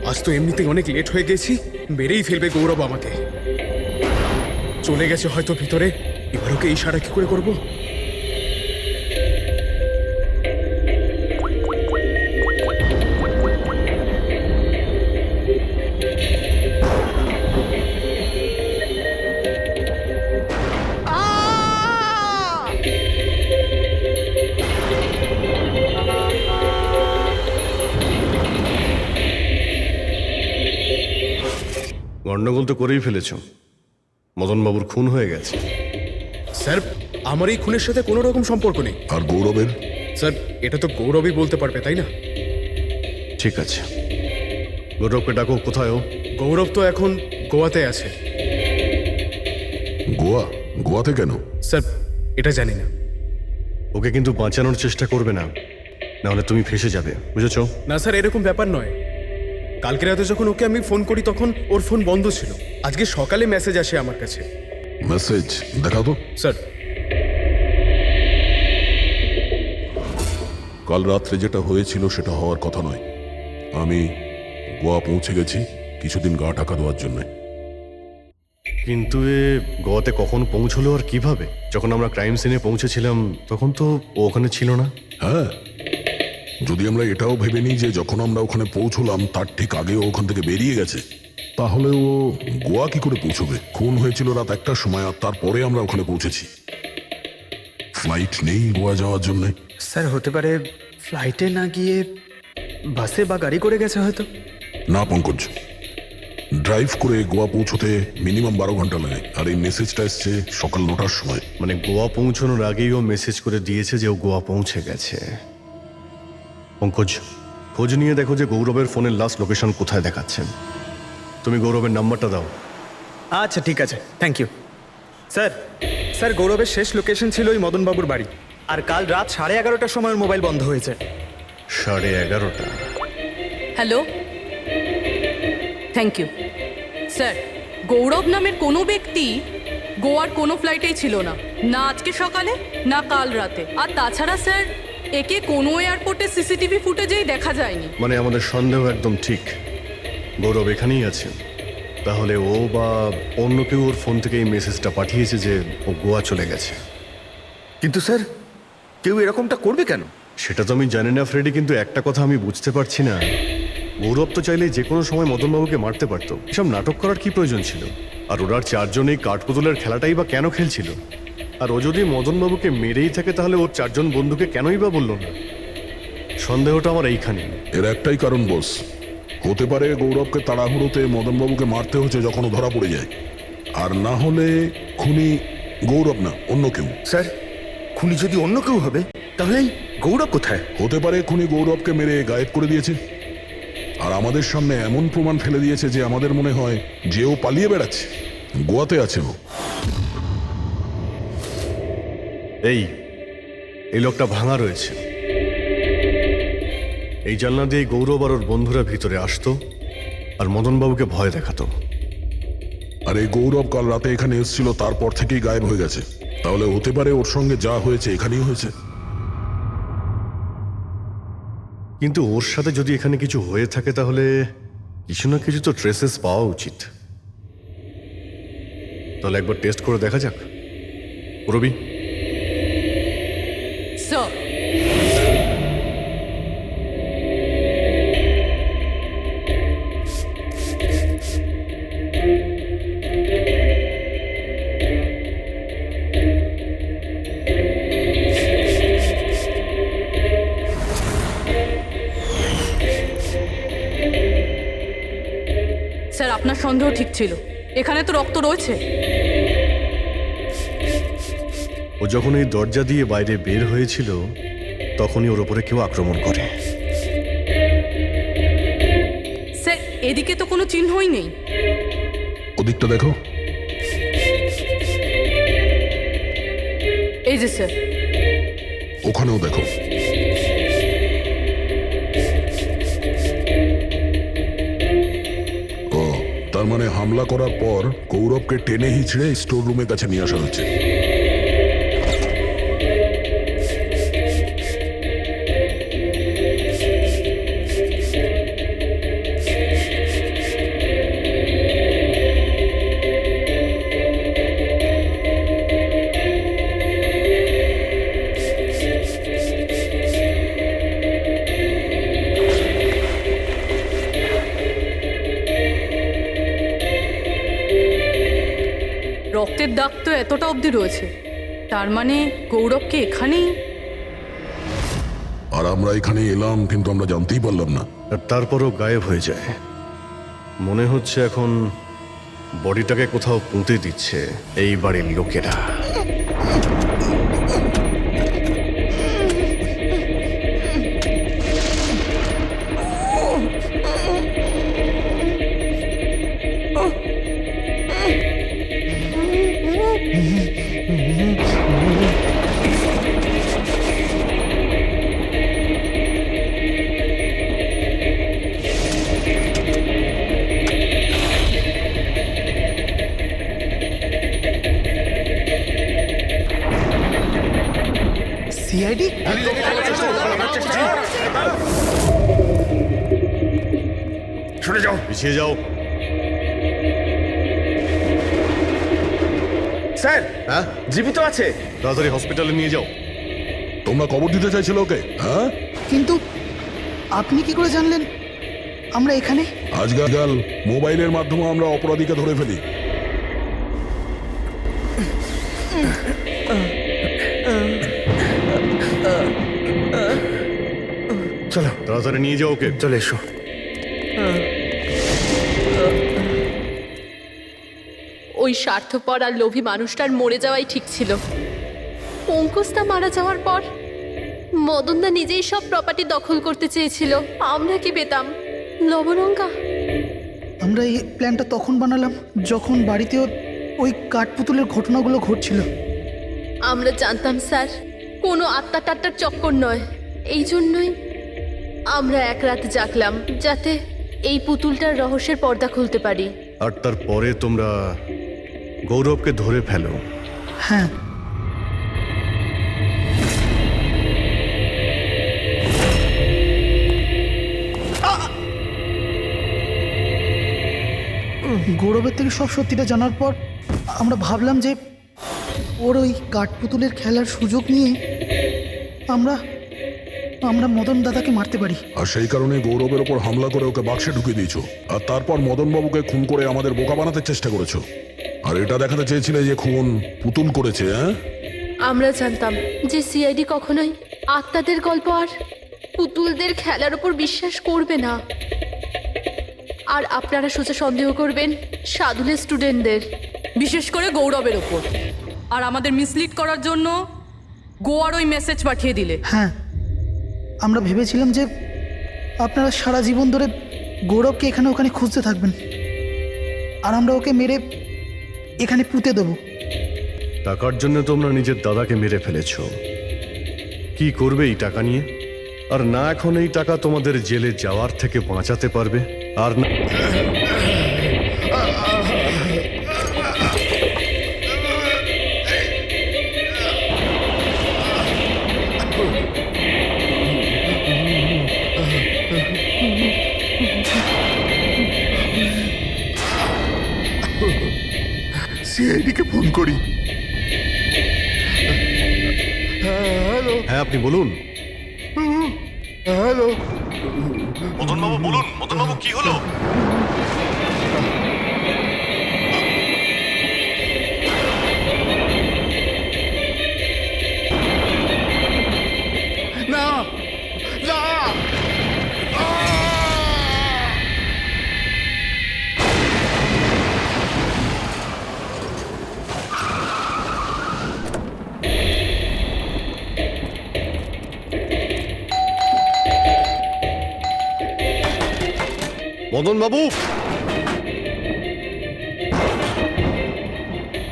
আজ তো এমনিতেই অনেক লেট হয়ে গেছি, মেরেই ফেলবে গৌরব আমাকে। চলে গেছে হয়তো ভিতরে, এবার ওকে ইশারা কি করে করবো? গন্ডগোল তো করেই ফেলেছ, মদন বাবুর খুন হয়ে গেছে। স্যার আমার এই খুনের সাথে কোনো রকম সম্পর্ক নেই। আর গৌরবের? স্যার এটা তো গৌরবই বলতে পারবে, তাই না? ঠিক আছে, গৌরবকে ডাকো। কোথায় ও? গৌরব তো এখন গোয়াতে আছে। গোয়া? গোয়াতে কেন? স্যার এটা জানি না। ওকে কিন্তু বাঁচানোর চেষ্টা করবে না, নাহলে তুমি ফেসে যাবে, বুঝেছো? না স্যার, এরকম ব্যাপার নয়। কালকে রাতে যখন ওকে আমি ফোন করি তখন ওর ফোন বন্ধ ছিল। আজকে সকালে মেসেজ আসে আমার কাছে। মেসেজ দেখাও তো। স্যার কাল রাত্রে যেটা হয়েছিল সেটা হওয়ার কথা নয়। আমি গোয়া পৌঁছে গেছি কিছুদিন গা ঢাকা দেওয়ার জন্য। কিন্তু এ গোয়াতে কখন পৌঁছলো আর কিভাবে? যখন আমরা ক্রাইম সিনে পৌঁছেছিলাম তখন তো ও ওখানে ছিল না। হ্যাঁ, যদি আমরা এটাও ভেবে নিই যে যখন আমরা ওখানে পৌঁছলাম তার ঠিক আগেও ওখান থেকে বেরিয়ে গেছে, তাহলে ও গোয়া কি করে পৌঁছবে? খুন হয়েছিল রাত 1টার সময় আর তারপরে আমরা ওখানে পৌঁছেছি। ফ্লাইট নেই গোয়া যাওয়ার জন্য। স্যার হতে পারে ফ্লাইটে না গিয়ে বাসে বা গাড়ি করে গেছে হয়তো। না পঙ্কজ, ড্রাইভ করে গোয়া পৌঁছতে মিনিমাম 12 ঘন্টা লাগে, আর এই মেসেজটা এসছে সকাল 9টার সময়। মানে গোয়া পৌঁছানোর আগেই ও মেসেজ করে দিয়েছে যে ও গোয়া পৌঁছে গেছে। পঙ্কজ, খোঁজ নিয়ে দেখো যে গৌরবের ফোনের লাস্ট লোকেশন কোথায় দেখাচ্ছে। তুমি গৌরবের নাম্বারটা দাও। আচ্ছা ঠিক আছে, থ্যাংক ইউ স্যার। স্যার গৌরবের শেষ লোকেশন ছিল ওই মদনবাবুর বাড়ি, আর কাল রাত 11:30টার সময় ওর মোবাইল বন্ধ হয়েছে। 11:30? Hello, thank you sir. Gaurav নামের কোনো ব্যক্তি গোয়ার কোনো ফ্লাইটেই ছিল না, না আজকে সকালে না কাল রাতে। আর তাছাড়া স্যার একে কোনো এয়ারপোর্টে সিসিটিভি ফুটেজেই দেখা যায়নি। মানে আমাদের সন্দেহ একদম ঠিক, গৌরব এখানেই আছে। তাহলে ও বা অন্য কেউ ওর ফোন থেকে এই মেসেজটা পাঠিয়েছে যে ও গোয়া চলে গেছে। কিন্তু স্যার, কেউ এরকমটা করবে কেন? সেটা তো আমি জানি না ফ্রেডি, কিন্তু একটা কথা আমি বুঝতে পারছি না, গৌরব তো চাইলে যে কোনো সময় মদনবাবুকে মারতে পারতো। এসব নাটক করার কি প্রয়োজন ছিল? আর ওরা চারজন এই কাঠপুতুলের খেলাটাই বা কেন খেলছিল? আর ও যদি মদনবাবুকে মেরেই থাকে তাহলে ওর 4 জন বন্ধুকে কেনই বা বললো না? সন্দেহটা আমার এইখানে। এর একটাই কারণ বস, হতে পারে গৌরবকে তাড়াহুড়োতে মদনবাবুকে মারতে হচ্ছে যখন ও ধরা পড়ে যায়। আর না হলে খুনি গৌরব না অন্য কেউ। স্যার, খুনি যদি অন্য কেউ হবে তাহলে এই গৌরব কোথায়? হতে পারে খুনি গৌরবকে মেরে গায়েব করে দিয়েছে, আর আমাদের সামনে এমন প্রমাণ ফেলে দিয়েছে যে আমাদের মনে হয় যে ও পালিয়ে বেড়াচ্ছে, গোয়াতে আছে ও। এই লোকটা ভাঙা রয়েছে। এই জানলা দিয়ে গৌরব আর ওর বন্ধুরা ভিতরে আসতো আর মদনবাবুকে ভয় দেখাতো। আর এই গৌরব কাল রাতে এখানে এসেছিল, তারপর থেকেই গায়েব হয়ে গেছে। তাহলে হতে পারে ওর সঙ্গে যা হয়েছে এখানেই হয়েছে। কিন্তু ওর সাথে যদি এখানে কিছু হয়ে থাকে তাহলে কিছু না কিছু তো ট্রেসেস পাওয়া উচিত। তাহলে একবার টেস্ট করে দেখা যাক। রবি, স্যার স্যার আপনার সন্দেহ ঠিক ছিল, এখানে তো রক্ত রয়েছে। ও যখন এই দরজা দিয়ে বাইরে বের হয়েছিল তখনই ওর ওপরে কেউ আক্রমণ করে। স্যার এদিকে তো কোনো চিহ্নই নেই। ওদিকটা দেখো। এই যে স্যার, ওখানেও দেখো। ও, তার মানে হামলা করার পর গৌরবকে টেনে হিচড়ে স্টোর রুমের কাছে নিয়ে আসা হচ্ছে। রক্তের দাগ তো এতটা অবধি রয়েছে, তার মানে গৌরবকে এখানেই। আর আমরা এখানে এলাম কিন্তু আমরা জানতেই পারলাম না। আর তারপরও গায়েব হয়ে যায়। মনে হচ্ছে এখন বডিটাকে কোথাও পুঁতে দিচ্ছে এই বাড়ির লোকেরা। সিআইডি? সরে যাও। পিছিয়ে যাও। স্যার, হ্যাঁ, জীবিত আছে। তাড়াতাড়ি হসপিটালে নিয়ে যাও। তোমরা কবর দিতে চাইছিল ওকে? হ্যাঁ, কিন্তু আপনি কি করে জানলেন আমরা এখানে? আজকাল মোবাইলের মাধ্যমে আমরা অপরাধীকে ধরে ফেলি। চলো তাড়াতাড়ি নিয়ে যাও ওকে। চলে এসো। ওই স্বার্থপর আর লোভী মানুষটার মরে যাওয়াই ঠিক ছিল। অঙ্কুশদা মারা যাওয়ার পর মদনদা নিজেই সব প্রপার্টি দখল করতে চেয়েছিল, আমরা কি পেতাম? লবণঙ্গা। আমরা এই প্ল্যানটা তখন বানালাম যখন বাড়িতে ওই কাঠপুতুলের ঘটনাগুলো ঘটছিল। আমরা জানতাম স্যার কোনো আত্মা টাত্মার চক্কর নয়, এই জন্যই আমরা এক রাত জাগলাম যাতে এই পুতুলটার রহস্যের পর্দা খুলতে পারি। আর তারপরে তোমরা গৌরবকে ধরে ফেলো। হ্যাঁ, গৌরবের থেকে সব সত্যিটা জানার পর আমরা ভাবলাম যে ওর ওই কাঠপুতুলের খেলার সুযোগ নিয়ে আমরা আমরা মদন দাদাকে মারতে পারি। আর সেই কারণে গৌরবের ওপর হামলা করে ওকে বাক্সে ঢুকিয়ে দিয়েছো, আর তারপর মদনবাবুকে খুন করে আমাদের বোকা বানাতে চেষ্টা করেছো। আর এটা দেখাতে চেয়েছিলে যে খুন পুতুল করেছে। হ্যাঁ, আমরা জানতাম যে সিআইডি কখনোই আত্মাদের গল্প আর পুতুলদের খেলার উপর বিশ্বাস করবে না, আর আপনারা সোজা সন্দেহ করবেন সাধুলের স্টুডেন্টদের। বিশেষ করে গৌরবের ওপর। আর আমাদের মিসলিড করার জন্য গোয়ার ওই মেসেজ পাঠিয়ে দিলে। হ্যাঁ, আমরা ভেবেছিলাম যে আপনারা সারা জীবন ধরে গৌরবকে এখানে ওখানে খুঁজতে থাকবেন, আর আমরা ওকে মেরে এখানে পুঁতে দেবো। টাকার জন্য তোমরা নিজের দাদাকে মেরে ফেলেছো। কি করবে এই টাকা নিয়ে? আর না এখন এই টাকা তোমাদের জেলে যাওয়ার থেকে বাঁচাতে পারবে, আর না সিআইডিকে ফোন করি। হ্যালো, হ্যাঁ আপনি বলুন। হ্যালো, মদনবাবু বলুন, মদনবাবু কি হলো? না না, মদনবাবু,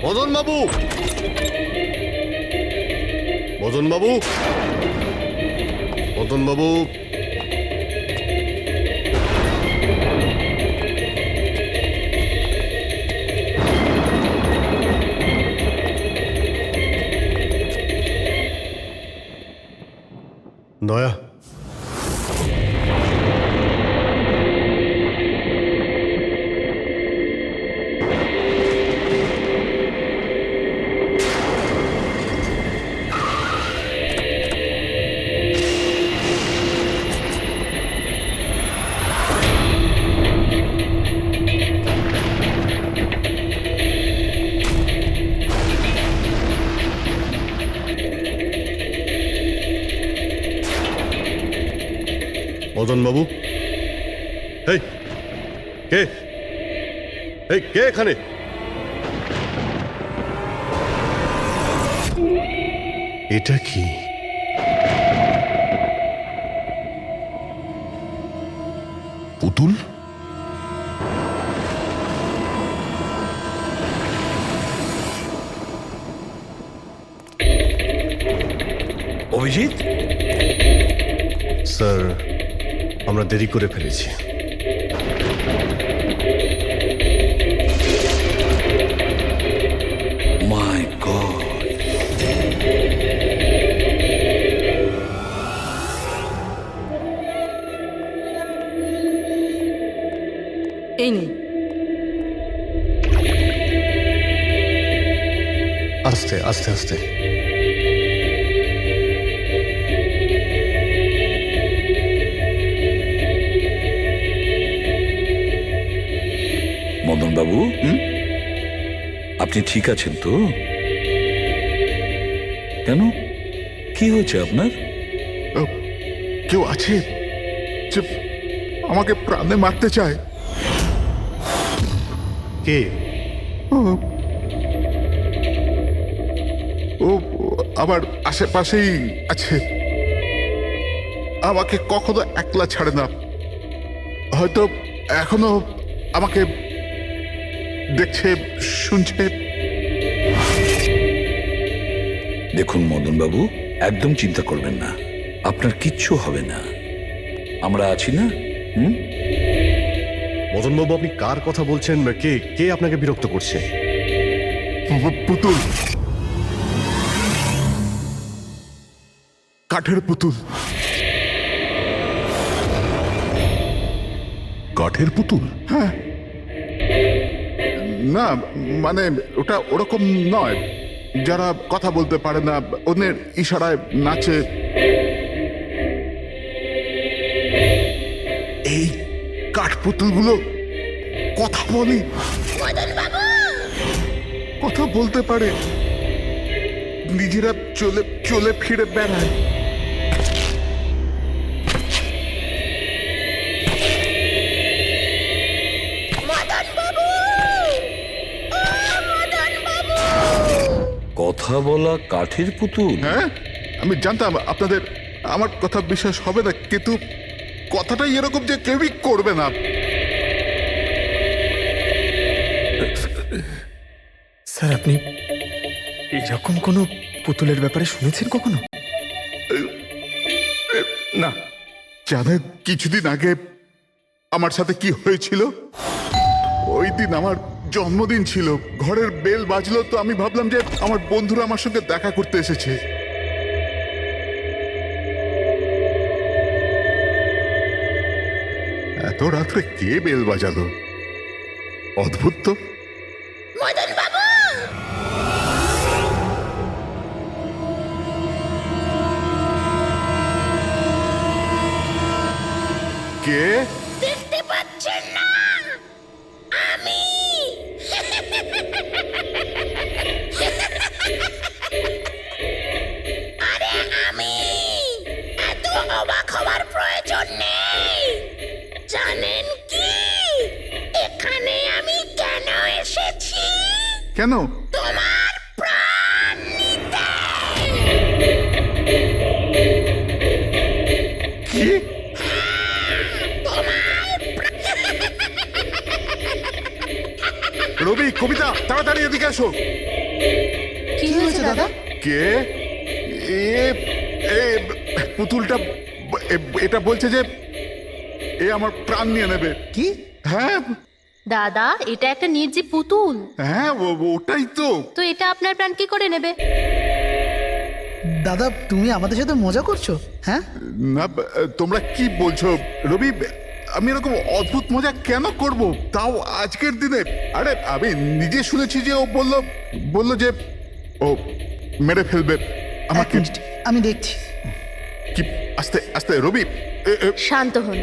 মদনবাবু, মদনবাবু, মদনবাবু, দয়া, মদনবাবু, এই কে, এই কে এখানে? এটা কি? পুতুল? অভিজিৎ, স্যার, আমরা দেরি করে ফেলেছি। মাই গড, এই নিন। আস্তে আস্তে আস্তে। মদন বাবু, আপনি ঠিক আছেন তো? কেন, কি হয়েছে আপনার? কেউ আছে যে আমাকে প্রাণে মারতে চায়? কে? ও আমার আশেপাশেই আছে। আমাকে কখনো একলা ছাড়ে না। হয়তো এখনো আমাকে দেখছে, শুনছে। দেখুন মদন বাবু, একদম চিন্তা করবেন না, আপনার কিচ্ছু হবে না, আমরা আছি না। মদনবাবু, আপনি কার কথা বলছেন? কে কে আপনাকে বিরক্ত করছে? পুতুল, কাঠের পুতুল। কাঠের পুতুল? হ্যাঁ, না মানে ওটা ওরকম নয়, যারা কথা বলতে পারে না, অন্যের ইশারায় নাচে। এই কাঠপুতুলগুলো কথা বলে, কথা বলতে পারে, নিজেরা চলে চলে ফিরে বেড়ায়। মদন বাবু, ও মদন কথা বলা কাঠের পুতুল? হ্যাঁ, আমি জানতাম আপনাদের আমার কথা বিশ্বাস হবে না, কিন্তু কথাটাই এরকম যে কেউই করবে না। স্যার আপনি এরকম কোনো পুতুলের ব্যাপারে শুনেছেন কখনো? না। জানেন কিছুদিন আগে আমার সাথে কি হয়েছিল? ওই দিন আমার জন্মদিন ছিল, ঘরের বেল বাজলো, তো আমি ভাবলাম যে আমার বন্ধুরা আমার সঙ্গে দেখা করতে এসেছে। এত রাত্রে কে বেল বাজালো? অদ্ভুত তো। কে? দেখতে পাচ্ছেন না আমি? আরে আমি, এত অবাক হওয়ার প্রয়োজন নেই। জানেন কি এখানে আমি কেন এসেছি? কেন? তোমার প্রাণ নিতে। কি? রবি, কবিতা, তাড়াতাড়ি এদিকে আসো। কি হয়েছে দাদা? কে? পুতুলটা এটা বলছে যে এ আমার প্রাণ নিয়ে নেবে। কি? হ্যাঁ দাদা, এটা একটা নির্জীব পুতুল। হ্যাঁ, ওটাই তো। তো এটা আপনার প্রাণ কি করে নেবে? দাদা তুমি আমাদের সাথে মজা করছো? হ্যাঁ, না, তোমরা কি বলছো? রবি, আমি এরকম অদ্ভুত মজা কেন করব, তাও আজকের দিনে? আরে আমি নিজে শুনেছি যে ও বললো যে ও মেরে ফেলবে আমাকে। আমি দেখছি। কি? আস্তে আস্তে রবি। শান্ত হন।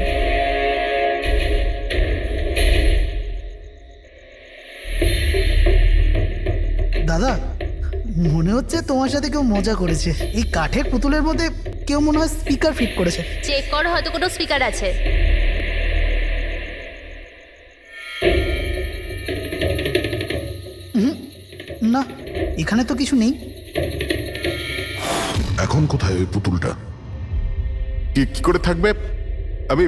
দাদা মনে হচ্ছে তোমার সাথে কেউ মজা করেছে। এই কাঠের পুতুলের মধ্যে কেউ মনে হয় স্পিকার ফিট করেছে। চেক করো, হয়তো কোনো স্পিকার আছে। না, এখানে তো কিছু নেই। এখন কোথায় ওই পুতুলটা? কি করে থাকবে? আমি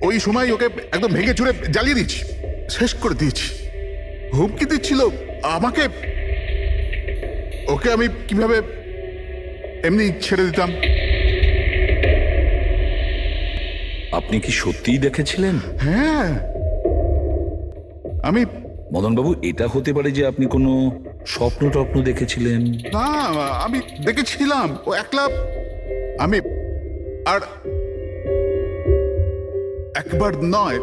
ওই সময় ওকে একদম ভেঙে চুরে জ্বালিয়ে দিয়েছি, শেষ করে দিয়েছি। হুমকি দিচ্ছিল আমাকে, ওকে আমি কিভাবে এমনি ছেড়ে দিতাম? আপনি কি সত্যিই দেখেছিলেন? হ্যাঁ, আমি। মদনবাবু, এটা হতে পারে যে আপনি কোনো স্বপ্ন টপ্ন দেখেছিলেন। না, আমি দেখেছিলাম ও একলা। আমি আর একবার নয়,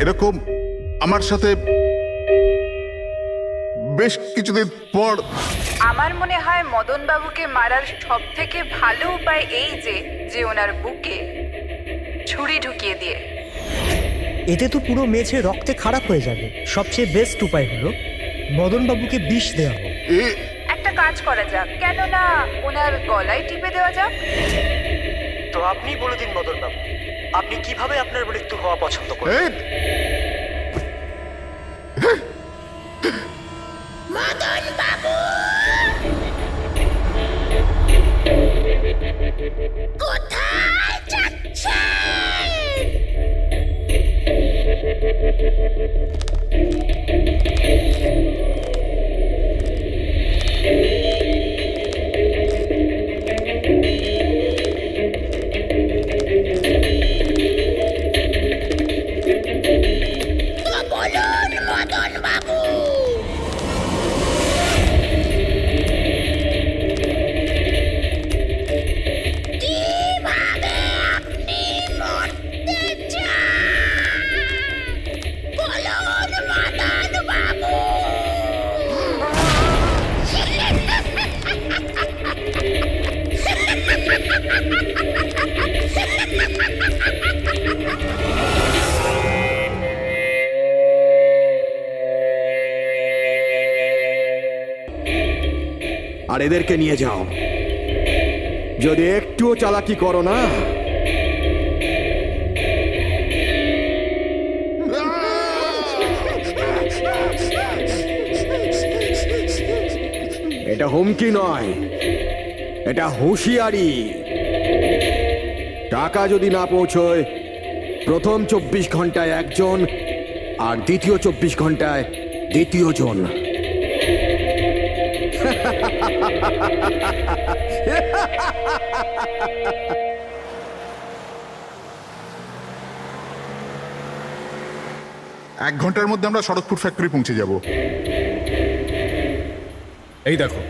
এরকম আমার সাথে বেশ কিছুদিন পর। আমার মনে হয় মদন বাবুকে মারার সব থেকে ভালো উপায় এই যে ওনার বুকে ছুরি ঢুকিয়ে দিয়ে। এতে তো পুরো মেঝে রক্তে খারাপ হয়ে যাবে। সবচেয়ে বেস্ট উপায় হলো মদনবাবুকে বিষ দেওয়া হোক। একটা কাজ করা যাক, কেন না ওনার গলায় টিপে দেওয়া যাক। তো আপনি বলে দিন মদন বাবু, আপনি কিভাবে আপনার মৃত্যু হওয়া পছন্দ করেন? মদন বাবু, কোথায় যাচ্ছেন? বলুন মদন বাবু। কিভাবে আপনি মরতে চান? বলুন মদন বাবু। আর এদেরকে নিয়ে যাও। যদি একটুও চালাকি করো না, এটা হুমকি নয়, এটা হুঁশিয়ারি। টাকা যদি না পৌঁছয়, প্রথম 24 ঘন্টায় একজন আর দ্বিতীয় 24 ঘন্টায় দ্বিতীয় জন। এক ঘন্টার মধ্যে আমরা শরৎপুর ফ্যাক্টরি পৌঁছে যাব। এই দেখো,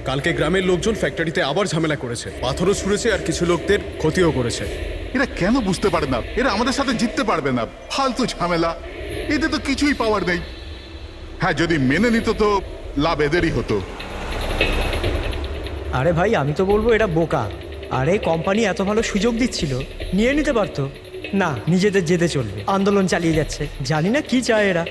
কালকে গ্রামের লোকজন ফ্যাক্টরিতে আবার ঝামেলা করেছে, পাথরও ছুঁড়েছে আর কিছু লোকদের ক্ষতিও করেছে। এরা কেন বুঝতে পারে না এরা আমাদের সাথে জিততে পারবে না? ফালতু ঝামেলা, এদের তো কিছুই পাওয়ার নেই। হ্যাঁ, যদি মেনে নিত তো লাভ এদেরই হতো। আরে ভাই, আমি তো বলবো এটা বোকা। আরে কোম্পানি এত ভালো সুযোগ দিচ্ছিল, নিয়ে নিতে পারতো। না, নিজেদের জেদে চলবে, আন্দোলন চালিয়ে যাচ্ছে। জানি না কি চায় এরা।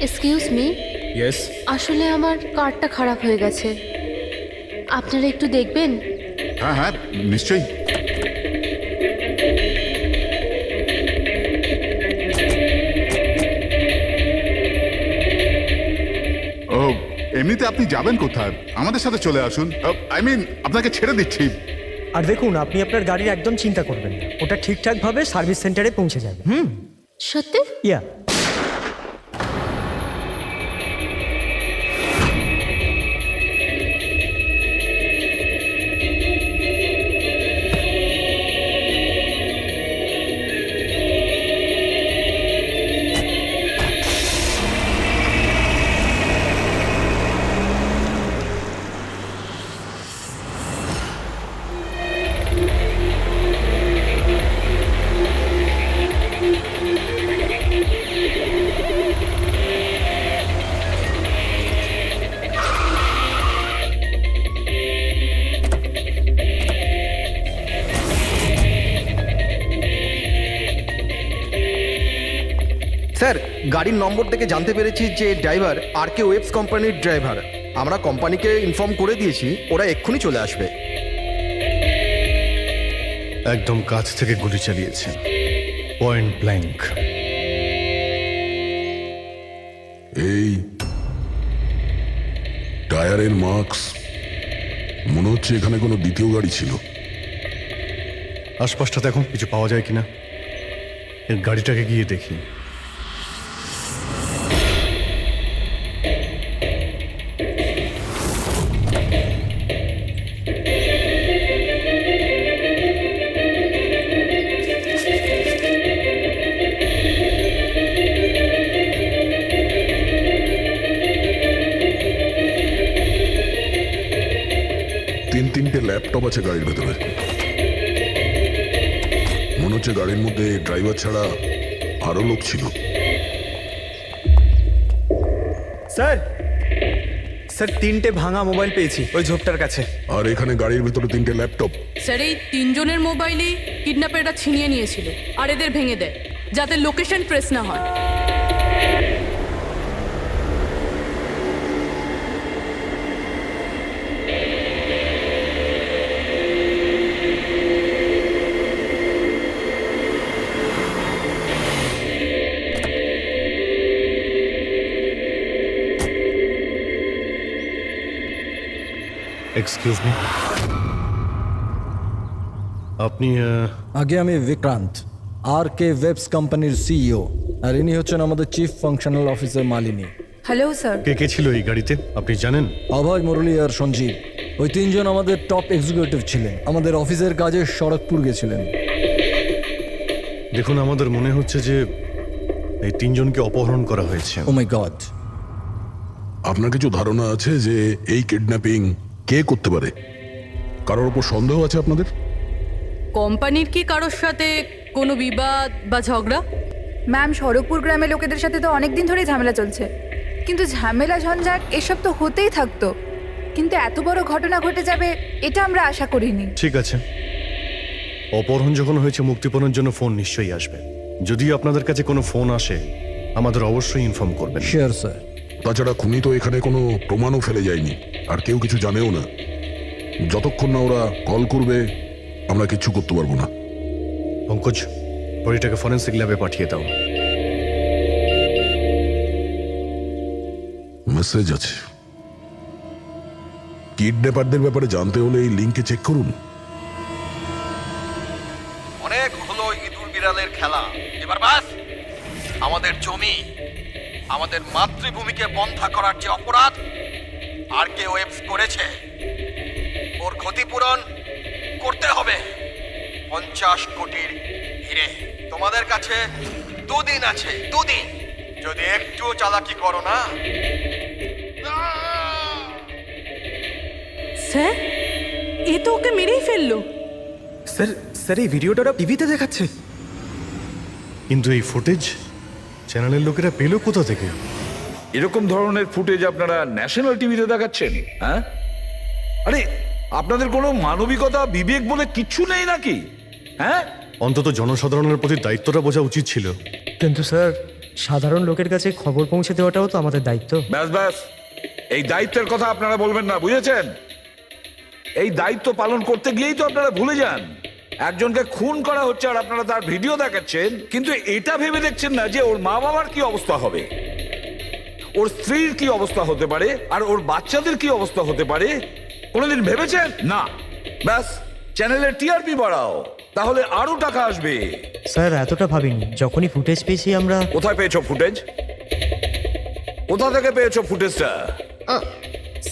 এক্সকিউজ মি, ইয়েস, আসলে আমার কার্ডটা খারাপ হয়ে গেছে, আপনারা একটু দেখবেন? হ্যাঁ হ্যাঁ, নিশ্চয়ই। ও, এমনিতে আপনি যাবেন কোথায়? আমাদের সাথে চলে আসুন। আই মিন, আপনাকে ছেড়ে দিচ্ছি। আর দেখুন, আপনি আপনার গাড়ির একদম চিন্তা করবেন না, ওটা ঠিকঠাকভাবে সার্ভিস সেন্টারে পৌঁছে যাবে। সত্যি? ইয়া। স্যার, গাড়ির নম্বর থেকে জানতে পেরেছি যে ড্রাইভার আর কে ওয়েবস কোম্পানির ড্রাইভার। আমরা কোম্পানিকে ইনফর্ম করে দিয়েছি, ওরা এক্ষুনি চলে আসবে। একদম কাছ থেকে গুলি চালিয়েছে, পয়েন্ট ব্ল্যাঙ্ক। এই টায়ারের মার্কস, মনে হচ্ছে এখানে কোনো দ্বিতীয় গাড়ি ছিল। আশপাশটা দেখো, কিছু পাওয়া যায় কিনা। এর গাড়িটাকে গিয়ে দেখি। তিনটে ল্যাপটপ আছে গাড়ির ভেতরে। মনে হচ্ছে গাড়ির মধ্যে ড্রাইভার ছাড়া আরো লোক ছিল। স্যার, স্যার 3টে ভাঙা মোবাইল পেয়েছি ওই ঝোপটার কাছে। আর এখানে গাড়ির ভেতরে 3টে ল্যাপটপ। স্যার, এই 3 জনের মোবাইলই কিডন্যাপাররা ছিনিয়ে নিয়েছিল আর এদের ভেঙে দেয়, যাতে লোকেশন ট্রেস না হয়। এক্সকিউজ মি, আপনি আগে আমি বিক্রান্ত, আর কে ওয়েবস কোম্পানির সিইও, আর ইনি হচ্ছেন আমাদের chief functional officer Malini. Hello sir. কে কে ছিল এই গাড়িতে আপনি জানেন? অভয়, মুরলী আর সঞ্জীব, ওই 3 জন আমাদের টপ এক্সিকিউটিভ ছিলেন, আমাদের অফিসের কাজে শরৎপুর গেছিলেন। দেখুন, আমাদের মনে হচ্ছে যে এই 3 জনকে অপহরণ করা হয়েছে। ও মাই গড। আপনার কিছু ধারণা আছে যে এই কিডন্যাপিং কে করতে পারে? কারোর উপর সন্দেহ আছে আপনাদের? কোম্পানির কি কারোর সাথে কোনো বিবাদ বা ঝগড়া? ম্যাম, শরৎপুর গ্রামের লোকেদের সাথে তো অনেকদিন ধরেই ঝামেলা চলছে। কিন্তু ঝামেলা ঝঞ্ঝাট এসব তো হতেই থাকতো, কিন্তু এত বড় ঘটনা ঘটে যাবে এটা আমরা আশা করিনি। ঠিক আছে, অপহরণ যখন হয়েছে মুক্তিপণের জন্য ফোন নিশ্চয়ই আসবে। যদি আপনাদের কাছে কোনো ফোন আসে আমাদের অবশ্যই ইনফর্ম করবেন। Sure sir. তাছাড়া খুনি তো এখানে কোনো প্রমাণও ফেলে যায়নি, আর কেউ কিছু জানেও না। যতক্ষণ না ওরা কল করবে আমরা কিচ্ছু করতে পারবো না। পঙ্কজ, বডিটাকে ফরেন্সিক ল্যাবে পাঠিয়ে দাও। মেসেজ আছে। কিডন্যাপারদের ব্যাপারে জানতে হলে এই লিঙ্কে চেক করুন। অনেক হলো ইঁদুর বিড়ালের খেলা, এবার বাস। আমাদের জমি, আমাদের মাতৃভূমিকে বন্ধা করার যে অপরাধ আর কে ওয়েবস করেছে, ওর ক্ষতিপূরণ করতে হবে 50 কোটির হিরে। তোমাদের কাছে 2 দিন আছে, 2 দিন। যদি একটু চালাকি করো না। স্যার, এ তো ওকে মেরেই ফেললো। স্যার স্যার এই ভিডিওটা ওরা টিভিতে দেখাচ্ছে। কিন্তু এই ফুটেজ চ্যানেলের লোকেরা পেল কোথা থেকে? এরকম ধরনের ফুটেজ আপনারা ন্যাশনাল টিভিতে দেখাচ্ছেন? হ্যাঁ, আরে আপনাদের কোনো মানবিকতা বিবেক বলে কিচ্ছু নেই নাকি? হ্যাঁ, অন্তত জনসাধারণের প্রতি দায়িত্বটা বোঝা উচিত ছিল। কিন্তু স্যার, সাধারণ লোকের কাছে খবর পৌঁছে দেওয়াটাও তো আমাদের দায়িত্ব। ব্যাস ব্যাস, এই দায়িত্বের কথা আপনারা বলবেন না, বুঝেছেন? এই দায়িত্ব পালন করতে গিয়েই তো আপনারা ভুলে যান একজনকে খুন করা হচ্ছে আর আপনারা তার ভিডিও দেখাচ্ছেন, কিন্তু এটা ভেবে দেখছেন না যে ওর মা বাবার কি অবস্থা হবে, ওর স্ত্রীর কি অবস্থা হতে পারে, আর ওর বাচ্চাদের কি অবস্থা হতে পারে। কোনোদিন ভেবেছেন? না। ব্যাস, চ্যানেলের টিআরপি বাড়াও, তাহলে আরো টাকা আসবে। স্যার এতটা ভাবিনি, যখনই ফুটেজ পেয়েছি আমরা। কোথায় পেয়েছো ফুটেজ? কোথা থেকে পেয়েছো ফুটেজটা?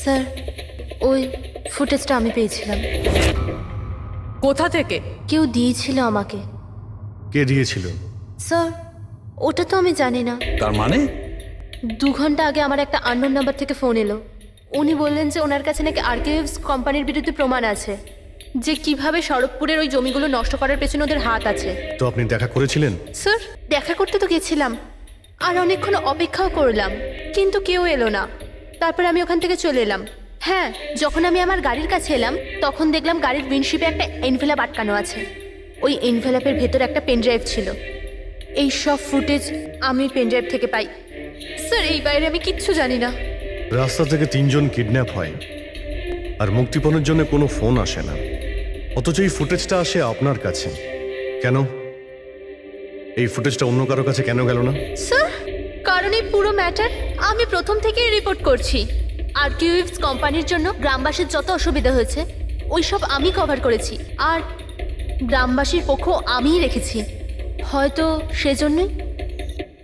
স্যার, ওই ফুটেজটা আমি পেয়েছিলাম। কোথা থেকে? কেউ দিয়েছিল আমাকে। কে দিয়েছিল? স্যার, ওটা তো আমি জানি না। তার মানে 2 ঘন্টা আগে আমার একটা আননোন নাম্বার থেকে ফোন এলো। উনি বললেন যে ওনার কাছে নাকি আর্কাইভস কোম্পানির বিরুদ্ধে প্রমাণ আছে, যে কিভাবে শরৎপুরের ওই জমিগুলো নষ্ট করার পেছনে ওদের হাত আছে। তো আপনি দেখা করেছিলেন? স্যার, দেখা করতে তো গেছিলাম, আর অনেকক্ষণ অপেক্ষাও করলাম, কিন্তু কেউ এলো না। তারপর আমি ওখান থেকে চলে এলাম। হ্যাঁ, যখন আমি আমার গাড়ির কাছে এলাম তখন দেখলাম গাড়ির উইন্ডশিপে একটা এনভেলাপ আটকানো আছে। ওই এনভেলাপের ভেতর একটা পেনড্রাইভ ছিল। এই সব ফুটেজ আমি পেনড্রাইভ থেকে পাই। স্যার, এই বাইরে আমি কিচ্ছু জানি না। রাস্তা থেকে 3 জন কিডন্যাপ হয় আর মুক্তিপণের জন্য কোনো ফোন আসে না, অথচ এই ফুটেজটা আসে আপনার কাছে। কেন এই ফুটেজটা অন্য কারো কাছে কেন গেল না? স্যার, কারণ এই পুরো ম্যাটার আমি প্রথম থেকেই রিপোর্ট করছি। আর্কিউভস কোম্পানির জন্য গ্রামবাসীর যত অসুবিধা হয়েছে ওই সব আমি কভার করেছি, আর গ্রামবাসীর পক্ষ আমিই রেখেছি। হয়তো সেজন্যই।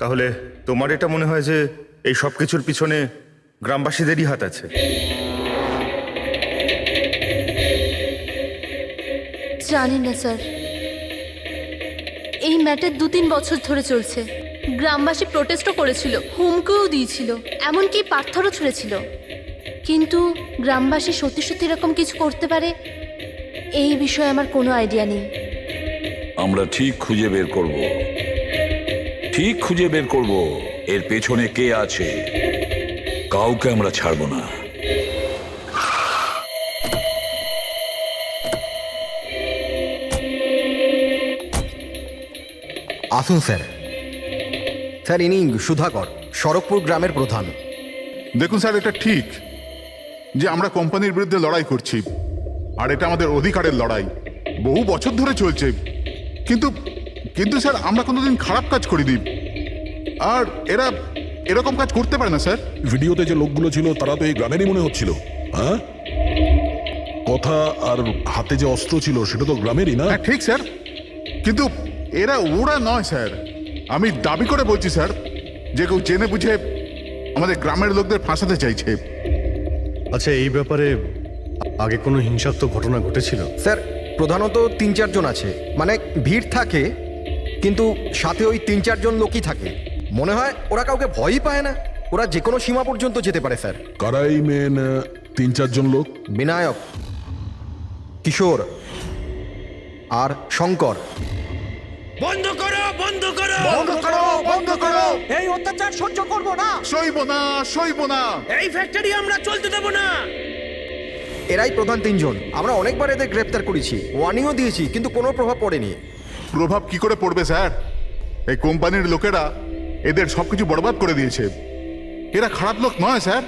তাহলে তোমার এটা মনে হয় যে এই সব কিছুর পিছনে গ্রামবাসীদেরই হাত আছে? জানি না স্যার, এই ম্যাটার 2-3 বছর ধরে চলছে। গ্রামবাসী প্রোটেস্টও করেছিল, হুমকিও দিয়েছিল, এমনকি পাথরও ছুঁড়েছিল, কিন্তু গ্রামবাসী সত্যি সত্যি এরকম কিছু করতে পারে এই বিষয়ে আমার কোনো আইডিয়া নেই। আমরা ঠিক খুঁজে বের করব, ঠিক খুঁজে বের করব এর পেছনে কে আছে। কাউকে আমরা ছাড়বো না। আসুন স্যার। স্যার, ইনি সুধাকর, শরৎপুর গ্রামের প্রধান। দেখুন স্যার, এটা ঠিক যে আমরা কোম্পানির বিরুদ্ধে লড়াই করছি, আর এটা আমাদের অধিকারের লড়াই, বহু বছর ধরে চলছে। কিন্তু কিন্তু স্যার, আমরা কোনোদিন খারাপ কাজ করিনি, আর এরা এরকম কাজ করতে পারে না স্যার। ভিডিওতে যে লোকগুলো ছিল তারা তো এই গ্রামেরই মনে হচ্ছিল। হ্যাঁ, কথা আর হাতে যে অস্ত্র ছিল সেটা তো গ্রামেরই না? হ্যাঁ ঠিক স্যার, কিন্তু ওরা নয় স্যার। আমি দাবি করে বলছি স্যার যে কেউ জেনে বুঝে আমাদের গ্রামের লোকদের ফাঁসাতে চাইছে। আচ্ছা, এই ব্যাপারে আগে কোনো হিংসাত্মক ঘটনা ঘটেছিল? স্যার, প্রধানত 3-4 জন আছে, মানে ভিড় থাকে কিন্তু সাথে ওই 3-4 জন লোকই থাকে। মনে হয় ওরা কাউকে ভয়ই পায় না, ওরা যে কোনো সীমা পর্যন্ত যেতে পারে স্যার। কারাই মেন 3-4 জন লোক? বিনায়ক, কিশোর আর শঙ্কর, বন্ধ করো বন্ধ করো বন্ধ করো বন্ধ করো এই অত্যাচার সহ্য করব না। সইব না সইব না। এই ফ্যাক্টরি আমরা চলতে দেব না। এরাই প্রধান তিনজন। আমরা অনেকবার এদের গ্রেপ্তার করেছি, ওয়ার্নিংও দিয়েছি, কিন্তু কোনো প্রভাব পড়েনি। প্রভাব কি করে পড়বে স্যার? এই কোম্পানির লোকেরা এদের সবকিছু বরবাদ করে দিয়েছে। এরা খারাপ লোক নয় স্যার,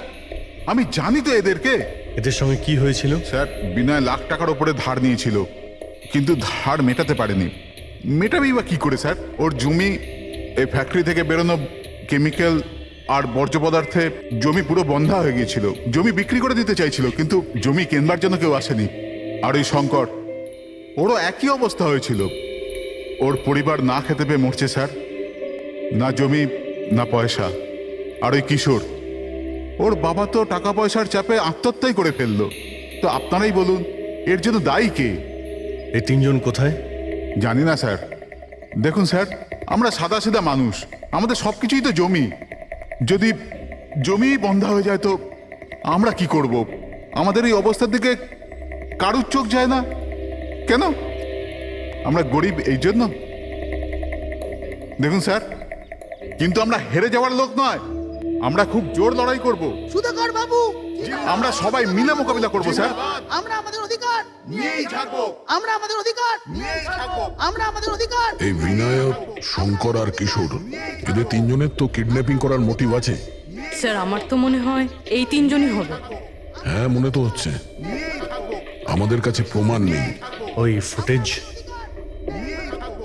আমি জানি তো এদেরকে। এদের সঙ্গে কি হয়েছিল? স্যার, বিনয় লাখ টাকার উপরে ধার নিয়েছিল, কিন্তু ধার মেটাতে পারেনি। মেটাবেই বা কি করে স্যার? ওর জমি, এই ফ্যাক্টরি থেকে বেরোনো কেমিক্যাল আর বর্জ্য পদার্থে জমি পুরো বন্ধা হয়ে গিয়েছিল। জমি বিক্রি করে দিতে চাইছিল, কিন্তু জমি কেনবার জন্য কেউ আসেনি। আর ওই শঙ্কর, ওরও একই অবস্থা হয়েছিল। ওর পরিবার না খেতে পেয়ে মরছে স্যার, না জমি না পয়সা। আর ওই কিশোর, ওর বাবা তো টাকা পয়সার চাপে আত্মহত্যাই করে ফেললো। তো আপনারাই বলুন, এর জন্য দায়ী কে? এই তিনজন কোথায়? জানি না স্যার। দেখুন স্যার, আমরা সাদাসিধা মানুষ, আমাদের সব কিছুই তো জমি। যদি জমি বন্ধ হয়ে যায় তো আমরা কি করব? আমাদের এই অবস্থার দিকে কারুর চোখ যায় না কেন? আমরা গরিব এই জন্য? দেখুন স্যার, কিন্তু আমরা হেরে যাওয়ার লোক নয়, আমরা খুব জোর লড়াই করব। সুধাকর বাবু, আমরা সবাই মিলে মোকাবিলা করব স্যার। আমরা আমাদের অধিকার নিয়েই থাকবো, আমরা আমাদের অধিকার নিয়েই থাকবো। আমরা আমাদের অধিকার এই বিনায়ক, শঙ্কর আর কিশোর, এদের তিনজনের তো কিডন্যাপিং করার মোটিভ আছে। স্যার আমার তো মনে হয় এই তিনজনই হবে। হ্যাঁ, মনে তো হচ্ছে। আমাদের কাছে প্রমাণ নেই। ওই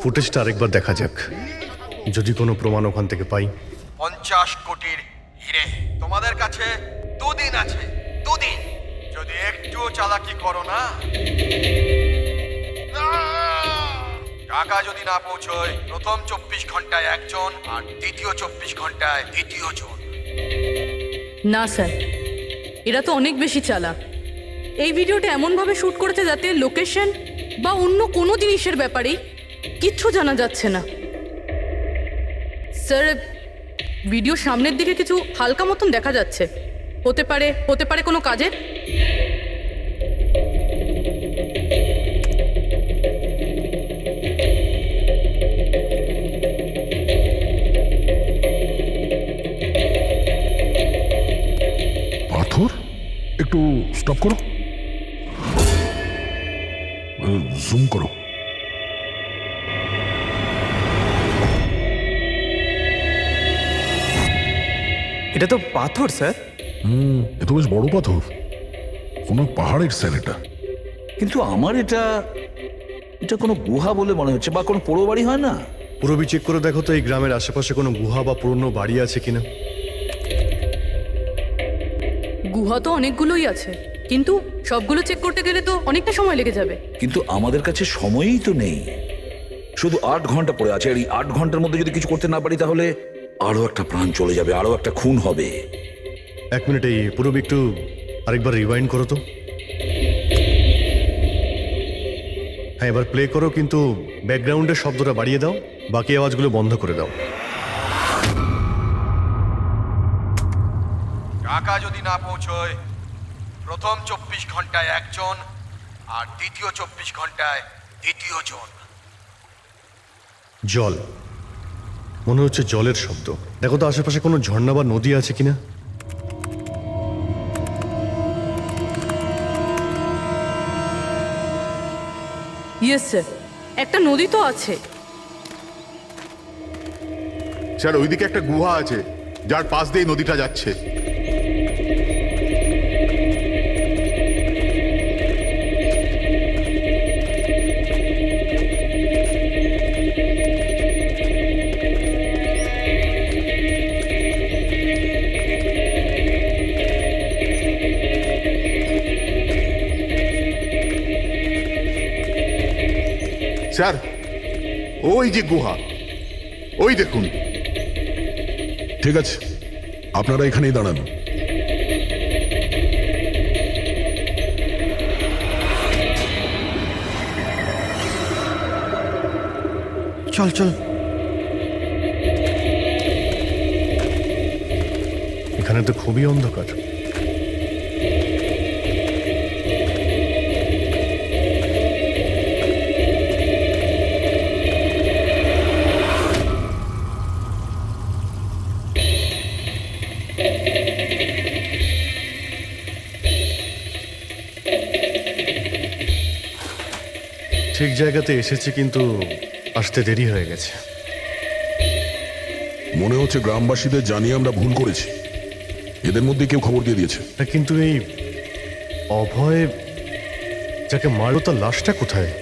ফুটেজটা আরেকবার দেখা যাক, যদি কোনো প্রমাণ ওখান থেকে পাই। 50 কোটির হিরে তোমাদের কাছে 2 দিন আছে, 2 দিন। যদি একটুও চালাকি করো না, টাকা যদি না পৌঁছয়, প্রথম 24 ঘন্টায় একজন আর দ্বিতীয় 24 ঘন্টায় দ্বিতীয় জন। না স্যার, এরা তো অনেক বেশি চালাক। এই ভিডিওটা এমনভাবে শ্যুট করেছে যাতে লোকেশন বা অন্য কোনো জিনিসের ব্যাপারেই কিচ্ছু জানা যাচ্ছে না। স্যার, ভিডিও সামনের দিকে কিছু হালকা মতন দেখা যাচ্ছে। হতে পারে কোনো কাজের। পাথর? একটু স্টপ করো, জুম করো। এটা তো পাথর স্যার। এ তো বেশ বড় পাথর, কোনো পাহাড়ের স্যার এটা। কিন্তু আমার এটা কোনো গুহা বলে মনে হচ্ছে, বা কোনো পোড়ো বাড়ি হয় না? পুরবি চেক করে দেখো তো এই গ্রামের আশেপাশে কোনো গুহা বা পুরনো বাড়ি আছে কিনা। গুহা তো অনেকগুলোই আছে, কিন্তু সবগুলো চেক করতে গেলে তো অনেকটা সময় লেগে যাবে। কিন্তু আমাদের কাছে সময়ই তো নেই, শুধু 8 ঘন্টা পড়ে আছে। আর এই 8 ঘন্টার মধ্যে যদি কিছু করতে না পারি, তাহলে আরো একটা প্রাণ চলে যাবে, আরো একটা খুন হবে। 1 মিনিট, এই পুরবি একটু আরেকবার রিওয়াইন্ড করো তো। হ্যাঁ, এবার প্লে করো, কিন্তু ব্যাকগ্রাউন্ডের শব্দটা বাড়িয়ে দাও, বাকি আওয়াজগুলো বন্ধ করে দাও। টাকা যদি না পৌঁছয়, প্রথম 24 ঘন্টায় একজন আর দ্বিতীয় 24 ঘন্টায় দ্বিতীয় জন। জল, মনে হচ্ছে জলের শব্দ। দেখো তো আশেপাশে কোনো ঝর্ণা বা নদী আছে কিনা। ইয়েস স্যার, একটা নদী তো আছে। স্যার, ওইদিকে একটা গুহা আছে, যার পাশ দিয়ে নদীটা যাচ্ছে। স্যার, ওই যে গুহা, ওই দেখুন। ঠিক আছে, আপনারা এখানেই দাঁড়ান। চল চল। এখানে তো খুবই অন্ধকার। ঠিক জায়গাতে এসেছি, কিন্তু আসতে দেরি হয়ে গেছে। মনে হচ্ছে গ্রামবাসীদের জানিয়ে আমরা ভুল করেছি। এদের মধ্যে কেউ খবর দিয়ে দিয়েছে। কিন্তু এই অভয় যাকে মারলো তার লাশটা কোথায়?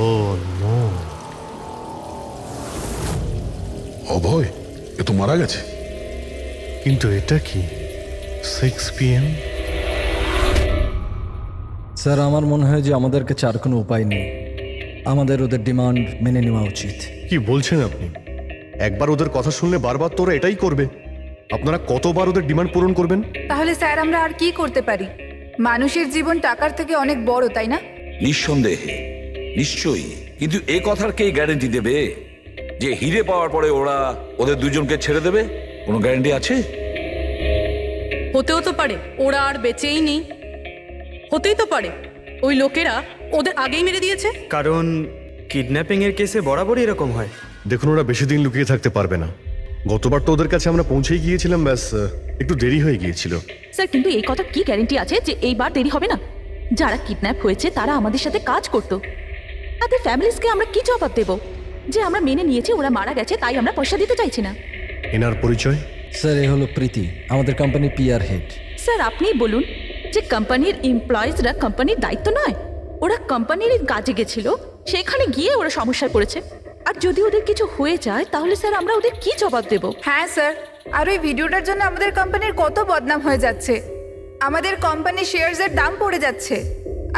ও নো, অভয় এ তো মারা গেছে। কিন্তু এটা কি 6 PM? স্যার, আমার মনে হয় যে আমাদের কাছে আর কোনো উপায় নেই। আমাদের ওদের ডিমান্ড মেনে নেওয়া উচিত। কি বলছেন আপনি? একবার ওদের কথা শুনলে বারবার তোরা এটাই করবে? আপনারা কতবার ওদের ডিমান্ড পূরণ করবেন? তাহলে স্যার আমরা আর কি করতে পারি? মানুষের জীবন টাকার থেকে অনেক বড়, তাই না? নিঃসন্দেহে, নিশ্চয়ই। কিন্তু এ কথার কে গ্যারেন্টি দেবে যে হিরে পাওয়ার পরে ওরা ওদের দুজনকে ছেড়ে দেবে? কোনো গ্যারেন্টি আছে? হতেও তো পারে ওরা আর বেঁচেই নেই। হতেই তো পারে ওই লোকেরা ওদের আগেই মেরে দিয়েছে। কারণ কিডন্যাপিং এর কেসে বরাবরই এরকম হয়। দেখুন, ওরা বেশি দিন লুকিয়ে থাকতে পারবে না। গতবার তো ওদের কাছে আমরা পৌঁছেই গিয়েছিলাম, ব্যাস একটু দেরি হয়ে গিয়েছিল। স্যার, কিন্তু এই কথা কি গ্যারেন্টি আছে যে এইবার দেরি হবে না? যারা কিডন্যাপ হয়েছে তারা আমাদের সাথে কাজ করতো। তাদের ফ্যামিলিজকে আমরা কি জবাব দেব যে আমরা মেনে নিয়েছি ওরা মারা গেছে, তাই আমরা পয়সা দিতে চাইছি না? এনার পরিচয়? স্যার, এ হলো প্রীতি, আমাদের কোম্পানির পিআর হেড। স্যার, আপনিই বলুন যে কোম্পানির এমপ্লয়িজরা কোম্পানির দায়িত্ব নয়? ওরা কোম্পানির কাজে গেছিল, সেখানে গিয়ে ওরা সমস্যায় পড়েছে। আর যদি ওদের কিছু হয়ে যায় তাহলে স্যার আমরা ওদের কি জবাব দেব? হ্যাঁ স্যার, আর ওই ভিডিওটার জন্য আমাদের কোম্পানির কত বদনাম হয়ে যাচ্ছে। আমাদের কোম্পানির শেয়ারসের দাম পড়ে যাচ্ছে।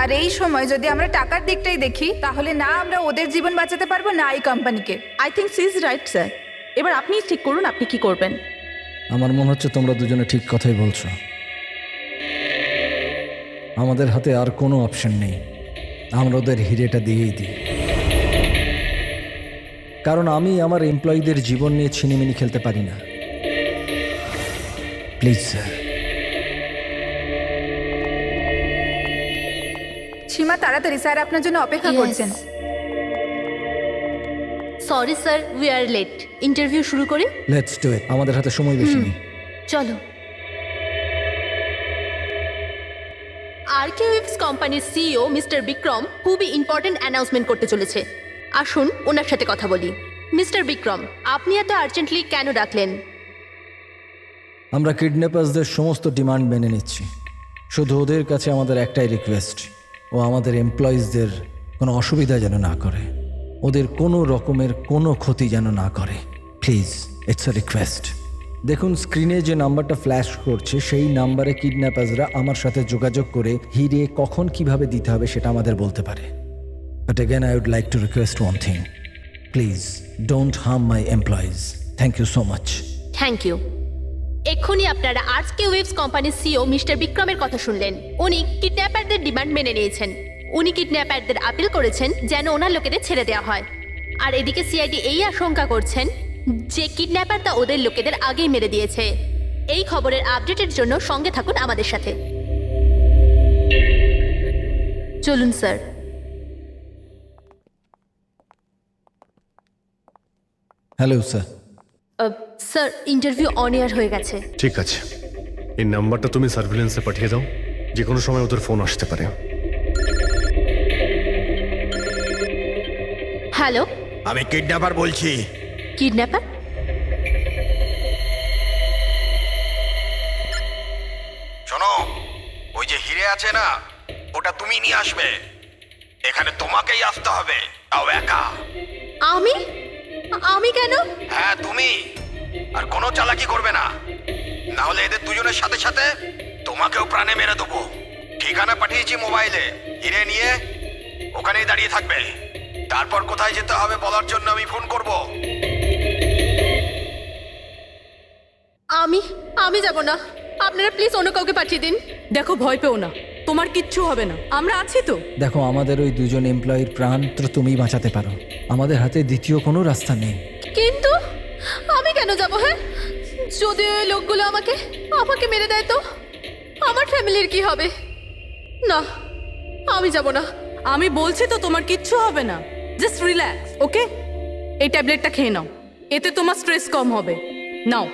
আর এই সময় যদি আমরা টাকার দিকটাই দেখি, তাহলে না আমরা ওদের জীবন বাঁচাতে পারবো, না এই কোম্পানিকে। I think she is right sir. এবার আপনি ঠিক করুন আপনি কি করবেন। আমার মনে হচ্ছে তোমরা দুজনে ঠিক কথাই বলছো। আমাদের হাতে আর কোনো অপশন নেই, আমরা ওদের হিরেটা দিয়েই দিই। কারণ আমি আমার এমপ্লয়ীদের জীবন নিয়ে ছিনিমিনি খেলতে পারি না। Please sir. সীমা, তাড়াতাড়ি, স্যার আপনার জন্য অপেক্ষা করছেন। Sorry sir, we are late. Interview শুরু করি। লেটস ডু ইট, আমাদের হাতে সময় বেশি নেই। চলো। আরকেওয়েভস কোম্পানির সিইও মিস্টার বিক্রম খুবই ইম্পর্টেন্ট অ্যানাউন্সমেন্ট করতে চলেছে। আসুন ওনার সাথে কথা বলি। মিস্টার বিক্রম, আপনি এত আর্জেন্টলি কেন ডাকলেন? আমরা কিডন্যাপার্সদের সমস্ত ডিমান্ড মেনে নিচ্ছি। শুধু ওদের কাছে আমাদের একটাই রিকোয়েস্ট, ও আমাদের এমপ্লয়িজদের কোনো অসুবিধা যেন না করে, ওদের কোনো রকমের কোনো ক্ষতি যেন না করে। Please, it's a request. দেখুন, স্ক্রিনে যে নাম্বারটা ফ্ল্যাশ করছে সেই নাম্বারে কিডন্যাপার্সরা আমার সাথে যোগাযোগ করে হিরে কখন কিভাবে দিতে হবে সেটা আমাদের বলতে পারে। But again I would like to request one thing, please don't harm my employees. Thank you so much. Thank you. এক্ষুনি আপনারা আরকেওয়েভস কোম্পানির সিইও মিস্টার বিক্রমের কথা শুনলেন। উনি কিডন্যাপারদের ডিমান্ড মেনে নিয়েছেন। উনি কিডন্যাপারদের আপিল করেছেন যেন ওনার লোকেদের ছেড়ে দেওয়া হয়। আর এদিকে সিআইডি এই আশঙ্কা করছেন যে কিডন্যাপারটা ওদের লোকেদের আগেই মেরে দিয়েছে। এই খবরের আপডেটের জন্য সঙ্গে থাকুন আমাদের সাথে। চলুন sir. Hello sir. Sir, interview on air হয়ে গেছে। ঠিক আছে, এই নাম্বারটা তুমি সার্ভিলেন্সে পাঠিয়ে দাও, যে কোনো সময় ওদের ফোন আসতে পারে। হ্যালো, আমি কিডন্যাপার বলছি। কিডন্যাপার? শোনো, ওই যে হিরে আছে না, ওটা তুমি নিয়ে আসবে। এখানে তোমাকেই আসতে হবে, তাও একা। আমি? আমি কেন? হ্যাঁ তুমি। আর কোনো চালাকি করবে না, না হলে এদের দুজনের সাথে সাথে তোমাকেও প্রাণে মেরে দেবো। ঠিকানা পাঠিয়েছি মোবাইলে, হিরে নিয়ে ওখানেই দাঁড়িয়ে থাকবে। তারপর কোথায় যেতে হবে বলার জন্য আমি ফোন করব। আমি যাব না। আপনারা প্লিজ অন্য কাউকে পাঠিয়ে দিন। দেখো, ভয় পেও না, তোমার কিচ্ছু হবে না, আমরা আছি তো। দেখো, আমাদের ওই দুজন এমপ্লয়ির প্রাণ তো তুমিই বাঁচাতে পারো, আমাদের হাতে দ্বিতীয় কোনো রাস্তা নেই। কিন্তু আমি কেন যাব? হ্যাঁ, যদি ওই লোকগুলো আমাকে মেরে দেয় তো আমার ফ্যামিলির কি হবে? না, আমি যাব না। আমি বলছি তো তোমার কিচ্ছু হবে না, জাস্ট রিল্যাক্স, ওকে? এই ট্যাবলেটটা খেয়ে নাও, এতে তোমার স্ট্রেস কম হবে। নাও।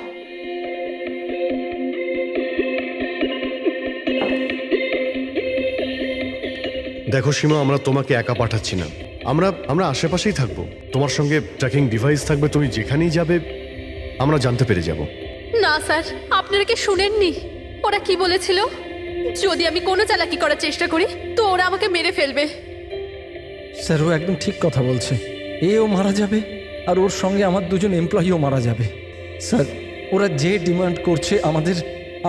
দেখো সীমা, আমরা তোমাকে একা পাঠাচ্ছি না, আমরা আশেপাশেই থাকবো। তোমার সঙ্গে ট্র্যাকিং ডিভাইস থাকবে, তুমি যেখানেই যাবে আমরা জানতে পেরে যাব। না স্যার, আপনারা কি শুনেননি ওরা কি বলেছিল? যদি আমি কোনো চালাকি করার চেষ্টা করি তো ওরা আমাকে মেরে ফেলবে। স্যার, ও একদম ঠিক কথা বলছে। এও মারা যাবে আর ওর সঙ্গে আমার দুজন এমপ্লয়িও মারা যাবে। স্যার, ওরা যে ডিমান্ড করছে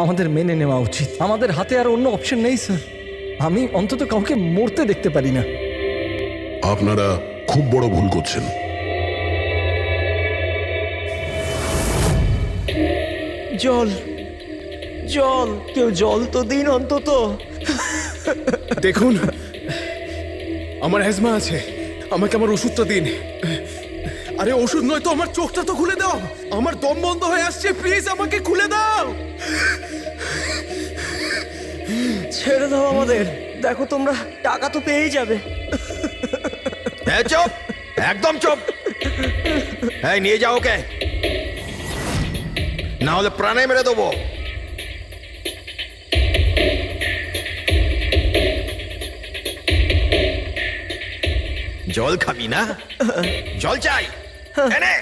আমাদের মেনে নেওয়া উচিত। আমাদের হাতে আর অন্য অপশন নেই স্যার। আমি অন্তত কাউকে মরতে দেখতে পারি না। আপনারা খুব বড় ভুল করছেন। জল জল, কেউ জল তো দিন অন্তত। দেখুন, আমার অ্যাজমা আছে, আমাকে আমার ওষুধটা দিন। আরে ওষুধ নয় তো, আমার চোখটা তো খুলে দাও, আমার দম বন্ধ হয়ে আসছে, প্লিজ আমাকে খুলে দাও। ছেড়ে দাও আমাদের, দেখো তোমরা টাকা তো পেয়েই যাবে। চুপ, একদম চুপ। হ্যাঁ, নিয়ে যাও ওকে, না হলে প্রাণে মেরে দেবো। জল খাবি না? জল চাই, এনে।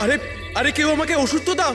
আরে আরে কেউ আমাকে ওষুধ তো দাও।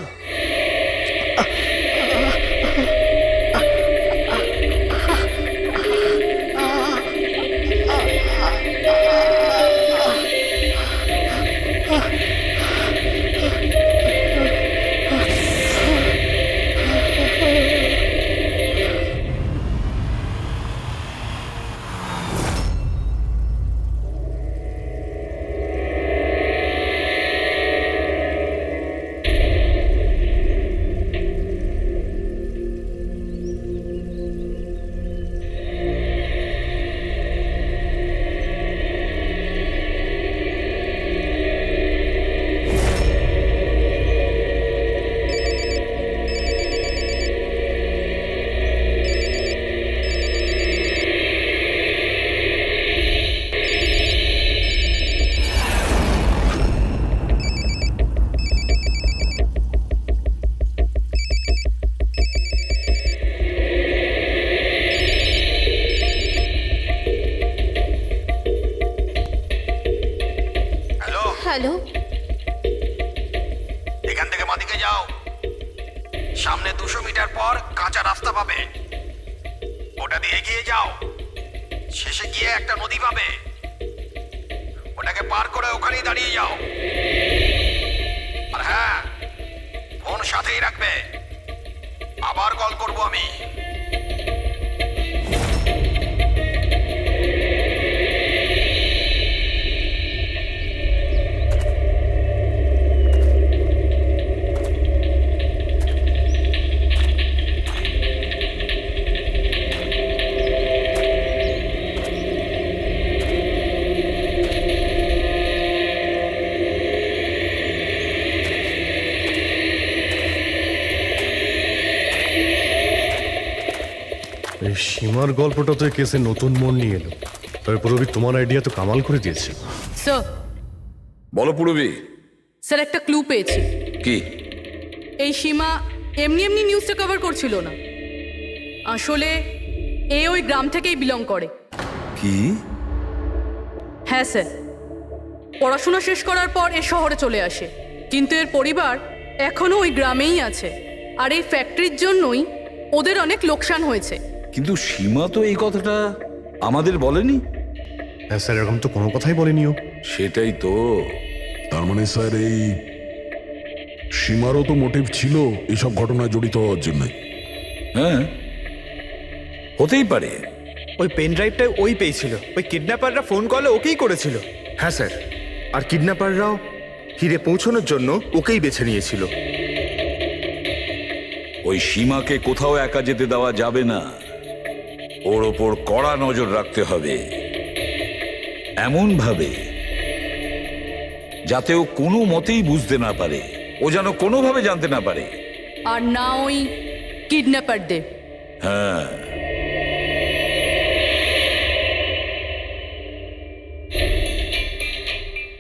হ্যালো, এখান থেকে বাঁদিকে যাও, সামনে 200 মিটার পর কাঁচা রাস্তা পাবে, ওটা দিয়ে এগিয়ে যাও। শেষে গিয়ে একটা নদী পাবে, ওটাকে পার করে ওখানেই দাঁড়িয়ে যাও। আর হ্যাঁ, ফোন সাথেই রাখবে, আবার কল করব আমি। এই সীমার গল্পটা তো এই কেসে নতুন মোড় নিয়ে এলো। তবে পুরবি, তোমার আইডিয়া তো কামাল করে দিয়েছে। স্যার, বলো পুরবি। স্যার একটা ক্লু পেয়েছি। কি? এই সীমা এমনি এমনি নিউজটা কভার করছিল না, আসলে এ ওই গ্রাম থেকেই বিলং করে। কি? হ্যাঁ স্যার, পড়াশোনা শেষ করার পর এ শহরে চলে আসে, কিন্তু এর পরিবার এখনো ওই গ্রামেই আছে। আর এই ফ্যাক্টরির জন্যই ওদের অনেক লোকসান হয়েছে। কিন্তু সীমা তো এই কথাটা আমাদের বলেনি। হ্যাঁ স্যার, এরকম তো কোনো কথাই বলেনিও। সেটাই তো। তার মানে স্যার, এই সীমারও তো মোটিভ ছিল এসব ঘটনায় জড়িত হওয়ার জন্য। হ্যাঁ, হতেই পারে। ওই পেন ড্রাইভটা ওই পেয়েছিল, ওই কিডন্যাপাররা ফোন কলে ওকেই করেছিল। হ্যাঁ স্যার, আর কিডন্যাপাররাও হিরে পৌঁছানোর জন্য ওকেই বেছে নিয়েছিল। ওই সীমাকে কোথাও একা যেতে দেওয়া যাবে না, ওর ওপর কড়া নজর রাখতে হবে, এমন ভাবে যাতে ও কোনো মতেই বুঝতে না পারে, ও যেন কোনোভাবে জানতে না পারে আর না ওই কিডন্যাপারদের। হ্যাঁ,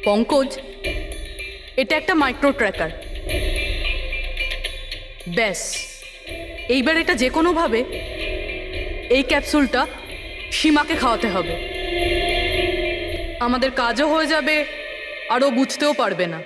পঙ্কজ, এটা একটা মাইক্রো ট্র্যাকার। ব্যাস, এইবার এটা যে কোনোভাবে এই ক্যাপসুলটা সীমাকে খাওয়াতে হবে। আমাদের কাজও হয়ে যাবে, আরও বুঝতেও পারবে না।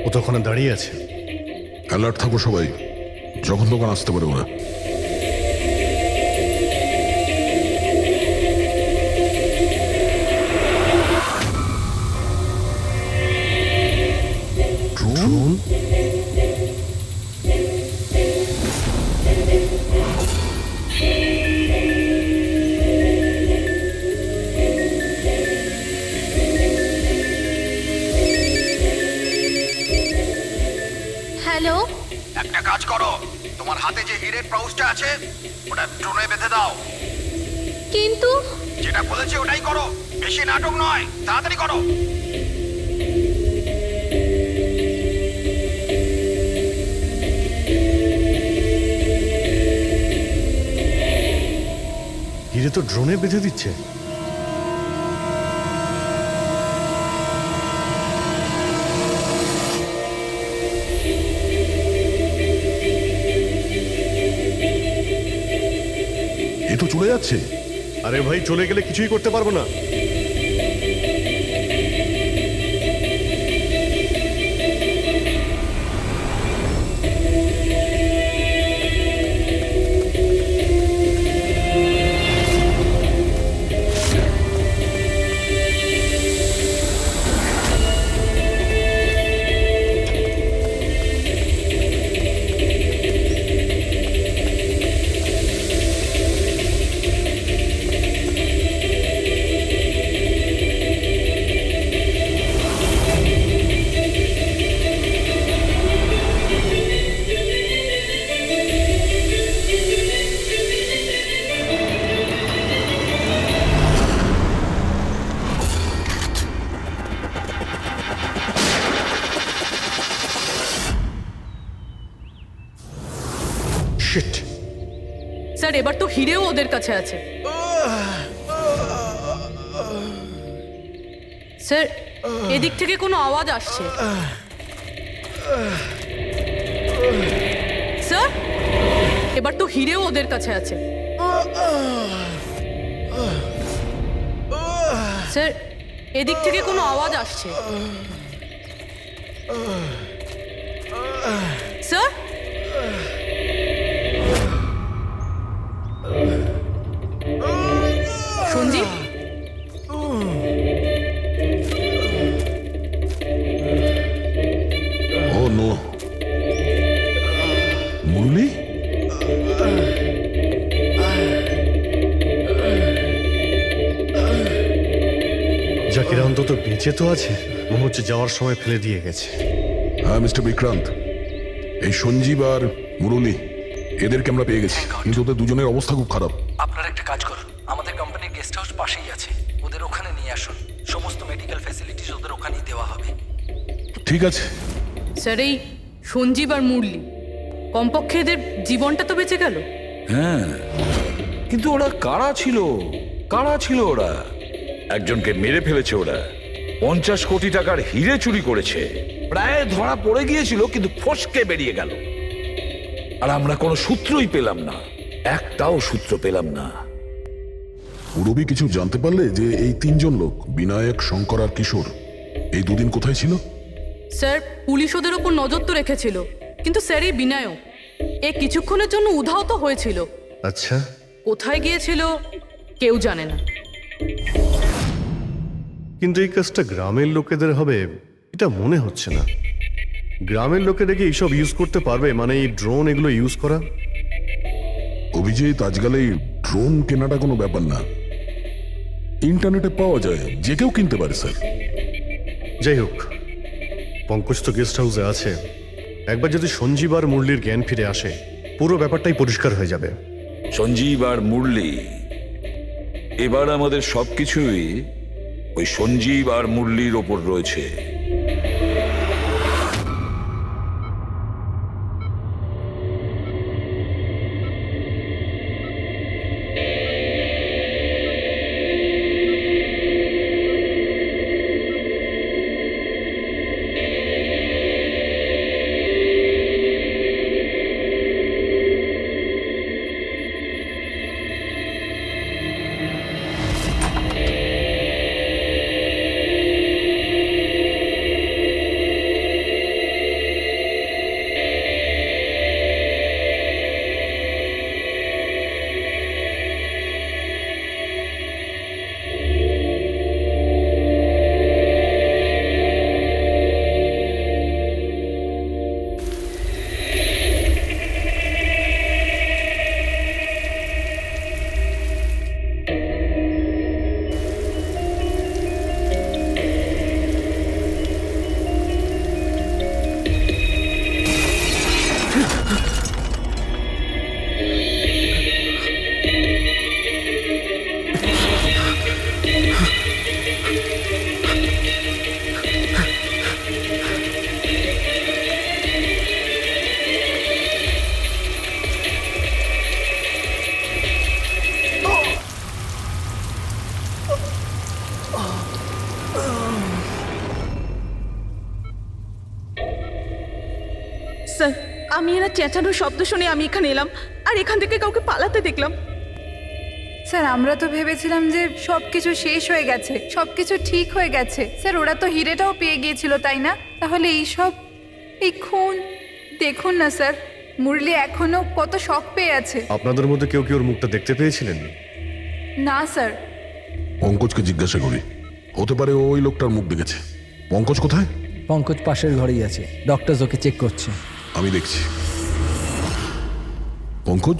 ও তো ওখানে দাঁড়িয়ে আছে। অ্যালার্ট থাকো সবাই, যখন তখন আসতে পারে ওরা। ড্রোন? হ্যালো, একটা কাজ করো, তোমার হাতে যে হিরের পাউচটা আছে ওটা ড্রোনে বেঁধে দাও। কিন্তু যেটা বলেছি ওটাই করো, বেশি নাটক নয়, তাড়াতাড়ি করো। হিরে তো ড্রোনে বেঁধে দিচ্ছে। এ তো চলে যাচ্ছে। আরে ভাই, চলে গেলে কিছুই করতে পারবো না। স্যার, এবার তো হিরেও ওদের কাছে আছে। স্যার, এদিক থেকে কোনো আওয়াজ আসছে। স্যার, এবার তো হিরেও ওদের কাছে আছে। স্যার, এদিক থেকে কোনো আওয়াজ আসছে। স্যার, সঞ্জীব, বেঁচে তো আছে, মনে হচ্ছে যাওয়ার সময় ফেলে দিয়ে গেছে। হ্যাঁ মিস্টার বিক্রান্ত, এই সঞ্জীব আর মুরলী এদেরকে আমরা পেয়ে গেছি, কিন্তু ওদের দুজনের অবস্থা খুব খারাপ। আপনারা একটা কাজ করুন, আমাদের কোম্পানির গেস্ট হাউস পাশেই আছে, ওদের ওখানে নিয়ে আসুন। সমস্ত মেডিকেল ফ্যাসিলিটিস ওদের ওখানেই দেওয়া হবে। ঠিক আছে। স্যার এই সঞ্জীব আর মুরলি কমপক্ষে এদের জীবনটা তো বেঁচে গেল। হ্যাঁ, কিন্তু ওরা কারা ছিল? কারা ছিল ওরা? একজনকে মেরে ফেলেছে ওরা, 50 কোটি টাকার হিরে চুরি করেছে, প্রায় ধরা পড়ে গিয়েছিল কিন্তু ফসকে বেরিয়ে গেল। আর আমরা কোনো সূত্রই পেলাম না, একটাও সূত্র পেলাম না। রবি কিছু জানতে পারলে যে এই তিনজন লোক বিনায়ক, শঙ্কর আর কিশোর এই দুদিন কোথায় ছিল? স্যার পুলিশ ওদের ওপর নজর তো রেখেছিল, কিন্তু স্যার এই বিনায়ক এ কিছুক্ষণের জন্য উধাও তো হয়েছিল। আচ্ছা, কোথায় গিয়েছিল কেউ জানে না। কিন্তু এই কাজটা গ্রামের লোকেদের হবে এটা মনে হচ্ছে না। গ্রামের লোকেরা কি এইসব ইউজ করতে পারবে, মানে এই ড্রোন এগুলো ইউজ করা? অভিজিৎ, আজকাল এই ড্রোন কেনাটা কোনো ব্যাপার না, ইন্টারনেটে পাওয়া যায়, যে কেউ কিনতে পারে স্যার। যাই হোক, পঙ্কজ তো গেস্ট হাউসে আছে, একবার যদি সঞ্জীব আর মুরলির জ্ঞান ফিরে আসে পুরো ব্যাপারটাই পরিষ্কার হয়ে যাবে। সঞ্জীব আর মুরলি, এবার আমাদের সবকিছুই ওই সঞ্জীব আর মুরলির ওপর রয়েছে। স্যার, আমি এরা চেঁচানোর শব্দ শুনে আমি এখানে এলাম, আর এখান থেকে কাউকে পালাতে দেখলাম। স্যার আমরা তো ভেবেছিলাম যে সবকিছু শেষ হয়ে গেছে, সবকিছু ঠিক হয়ে গেছে। স্যার ওরা তো হিরেটাও পেয়ে গিয়েছিল, তাই না? তাহলে এই খুন দেখুন না স্যার, মুরলি এখনো কত শক পেয়ে আছে। আপনাদের মধ্যে কেউ কি ওর মুখটা দেখতে পেয়েছিলেন? না স্যার। পঙ্কজকে জিজ্ঞাসা করি, হতে পারে ওই লোকটার মুখ দেখেছে। পঙ্কজ কোথায়? পঙ্কজ পাশের ঘরেই আছে, ডক্টর ওকে চেক করছে। আমি দেখছি। পঙ্কজ,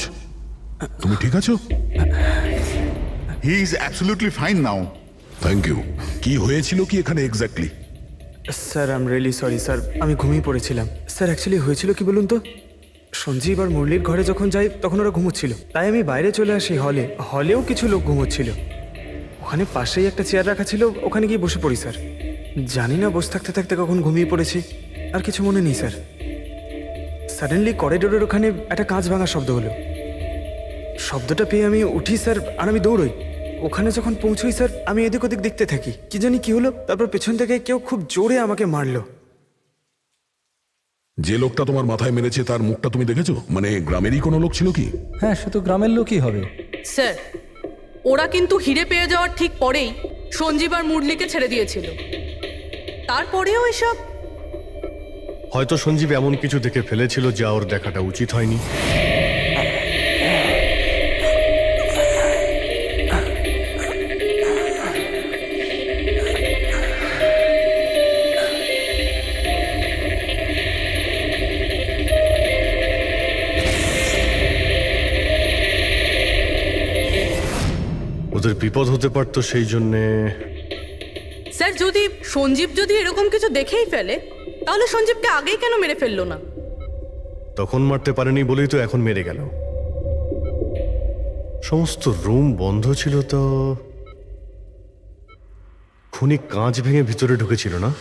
তুমি ঠিক আছো? He is absolutely fine now. Thank you. কি হয়েছিল কি এখানে exactly? Sir I am really sorry sir, আমি ঘুমিয়ে পড়েছিলাম। স্যার অ্যাকচুয়ালি হয়েছিল কি বলুন তো, সঞ্জীব আর মুরলির ঘরে যখন যাই তখন ওরা ঘুমোচ্ছিল, তাই আমি বাইরে চলে আসি হলেও কিছু লোক ঘুমোচ্ছিল। ওখানে পাশেই একটা চেয়ার রাখা ছিল, ওখানে গিয়ে বসে পড়ি স্যার। জানি না বসে থাকতে থাকতে কখন ঘুমিয়ে পড়েছি, আর কিছু মনে নেই স্যার। সাডেনলি করিডোরের ওখানে একটা কাঁচ ভাঙার শব্দ হলো। শব্দটা পেয়ে আমি উঠি স্যার, আর আমি দৌড়ই। ওখানে যখন পৌঁছই স্যার, আমি এদিক ওদিক দেখতে থাকি, কি জানি কি হলো। তারপর পেছন থেকে কেউ খুব জোরে আমাকে মারলো। যে লোকটা তোমার মাথায় মেরেছে তার মুখটা তুমি দেখেছো? মানে গ্রামেরই কোনো লোক ছিল কি? হ্যাঁ, সে তো গ্রামের লোকই হবে। স্যার ওরা কিন্তু হিরে পেয়ে যাওয়ার ঠিক পরেই সঞ্জীব আর মুরলিকে ছেড়ে দিয়েছিল। তারপরেও এসব। হয়তো সঞ্জীব এমন কিছু দেখে ফেলেছিল যা ওর দেখাটা উচিত হয়নি। ওদের বিপদ হতে পারতো, সেই জন্যে। স্যার যদি সঞ্জীব যদি এরকম কিছু দেখেই ফেলে তাহলে সঞ্জীবকে আগেই কেন মেরে ফেললো না? তখন মারতে পারেনি বলেই তো এখন মেরে গেল। সমস্ত রুম বন্ধ ছিল তো খুনি কাঁচ ভেঙে ভিতরে ঢুকেছিল না?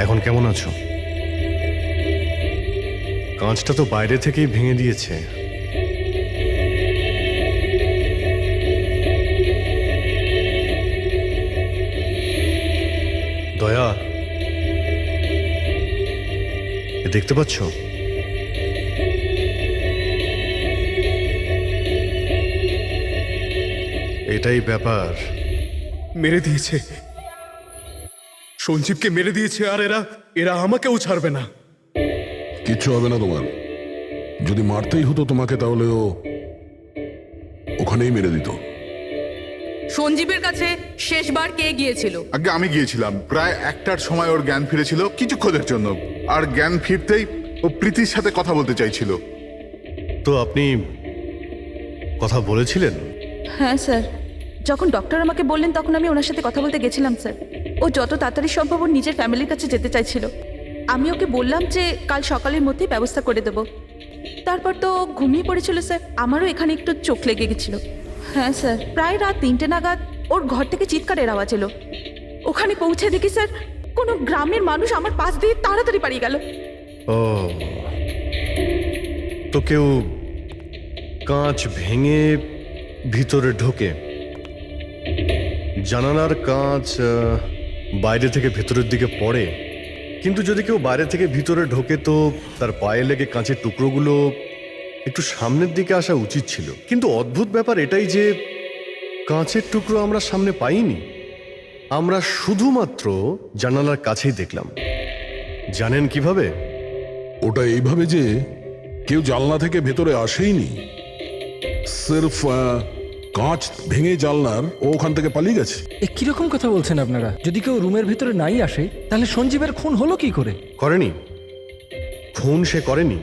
এখন কেমন আছো? কাঁচটা তো বাইরে থেকেই ভেঙে দিয়েছে। দয়া, এ দেখতে পাচ্ছ? এটাই ব্যাপার। মেরে দিয়েছে, সঞ্জীবকে মেরে দিয়েছে, আর এরা আমাকেও ছাড়বে না। কিচ্ছু হবে না তোমার। যদি মারতেই হতো তোমাকে তাহলে ও ওখানেই মেরে দিত। সঞ্জীবের কাছে শেষবার কে গিয়েছিল? আগে আমি গিয়েছিলাম, প্রায় 1টার সময় ওর জ্ঞান ফিরেছিল কিছুক্ষণের জন্য, আর জ্ঞান ফিরতেই ও প্রীতির সাথে কথা বলতে চাইছিল। তো আপনি কথা বলেছিলেন? হ্যাঁ স্যার, যখন ডক্টর আমাকে বললেন তখন আমি ওনার সাথে কথা বলতে গেছিলাম স্যার। ও যত তাড়াতাড়ি সম্ভব ওর নিজের ফ্যামিলির কাছে যেতে চাইছিল। আমি ওকে বললাম যে কাল সকালের মধ্যেই ব্যবস্থা করে দেব। তারপর তো ও ঘুমিয়ে পড়েছিল স্যার। আমারও এখানে একটু চোখ লেগে গেছিল। হ্যাঁ স্যার, প্রায় রাত 3টে নাগাদ ওর ঘর থেকে চিৎকারের আওয়াজ এলো। ওখানে পৌঁছে দেখি স্যার কোনো গ্রামের মানুষ আমার পাশ দিয়ে তাড়াতাড়ি পালিয়ে গেল। ও, তো কেউ কাঁচ ভেঙে ভিতরে ঢোকে, জানালার কাঁচ বাইরে থেকে ভেতরের দিকে পড়ে, কিন্তু যদি কেউ বাইরে থেকে ভিতরে ঢোকে তো তার পায়ে লেগে কাঁচের টুকরোগুলো একটু সামনের দিকে আসা উচিত ছিল। কিন্তু অদ্ভুত ব্যাপার এটাই যে কাঁচের টুকরো আমরা সামনে পাইনি, আমরা শুধুমাত্র জানালার কাছেই দেখলাম। জানেন কিভাবে? ওটা এইভাবে যে কেউ জানলা থেকে ভেতরে আসেইনি, সির্ফ কাঁচ ভেঙে জানলার ও ওখান থেকে পালিয়ে গেছে। এ কিরকম কথা বলছেন আপনারা? যদি কেউ রুমের ভিতরে নাই আসে তাহলে সঞ্জীবের খুন হলো কি করে? করেনি, খুন সে করেনি।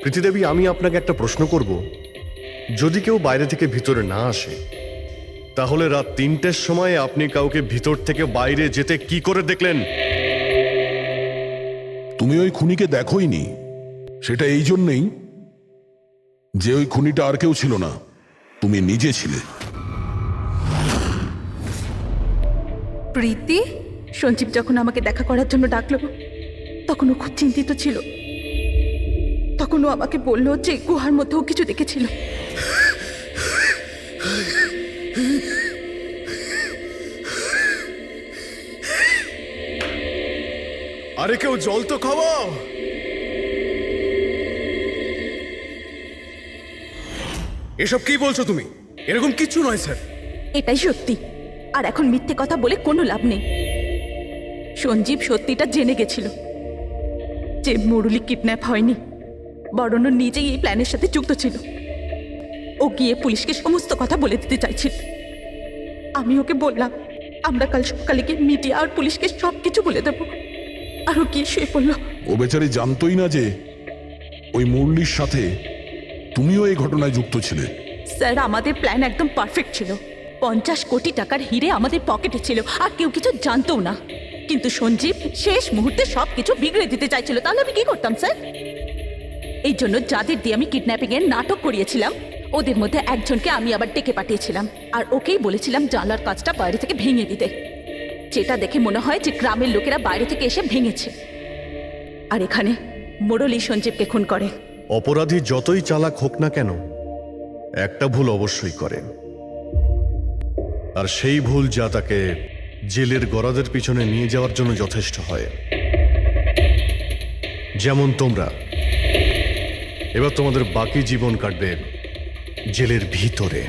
প্রীতিদেবী, আমি আপনাকে একটা প্রশ্ন করব। যদি কেউ বাইরে থেকে ভিতরে না আসে তাহলে রাত 3টের সময় আপনি কাউকে ভিতর থেকে বাইরে যেতে কি করে দেখলেন? তুমি ওই খুনিকে দেখোইনি, সেটা এই জন্যেই যে ওই খুনিটা আর কেউ ছিল না, তুমি নিজে ছিলে। প্রীতি, সঞ্জীব যখন আমাকে দেখা করার জন্য ডাকলো তখন ও খুব চিন্তিত ছিল। তখন ও আমাকে বললো যে গুহার মধ্যেও কিছু দেখেছিল। আরে কেউ জল তো খাওয়াও। এসব কি বলছো তুমি? এরকম কিচ্ছু নয় স্যার। এটাই সত্যি, আর এখন মিথ্যে কথা বলে কোনো লাভ নেই। সঞ্জীব সত্যিটা জেনে গেছিল যে মুরলি কিডন্যাপ হয়নি, বরং ও নিজেই এই প্ল্যানের সাথে যুক্ত ছিল। ও গিয়ে পুলিশকে সমস্ত কথা বলে দিতে চাইছিল। আমি ওকে বললাম আমরা কাল সকালে গিয়ে মিডিয়া আর পুলিশকে সব কিছু বলে দেবো, আর ও গিয়ে শুয়ে পড়লো। ও বেচারি জানতোই না যে ওই মুরলির সাথে তুমিও এই ঘটনায় যুক্ত ছিলে। স্যার, আমাদের প্ল্যান একদম পারফেক্ট ছিল। 50 কোটি টাকার হিরে আমাদের পকেটে ছিল, আর কেউ কিছু জানতো না। কিন্তু সঞ্জীব শেষ মুহূর্তে সবকিছু বিগড়ে দিতে চাইছিল। তাহলে আমি কি করতাম স্যার? এই জন্য যাদের দিয়ে আমি কিডন্যাপিং এর নাটক করিয়েছিলাম ওদের মধ্যে একজনকে আমি আবার ডেকে পাঠিয়েছিলাম, আর ওকেই বলেছিলাম জানলার কাজটা বাইরে থেকে ভেঙে দিতে, যেটা দেখে মনে হয় যে গ্রামের লোকেরা বাইরে থেকে এসে ভেঙেছে। আর এখানে মুরলি সঞ্জীবকে খুন করে। অপরাধী যতই চালাক হোক না কেন একটা ভুল অবশ্যই করে, আর সেই ভুল যা তাকে জেলের গরাদের পিছনে নিয়ে যাওয়ার জন্য যথেষ্ট হয়। যেমন তোমরা এবার তোমাদের বাকি জীবন কাটবে জেলের ভিতরে।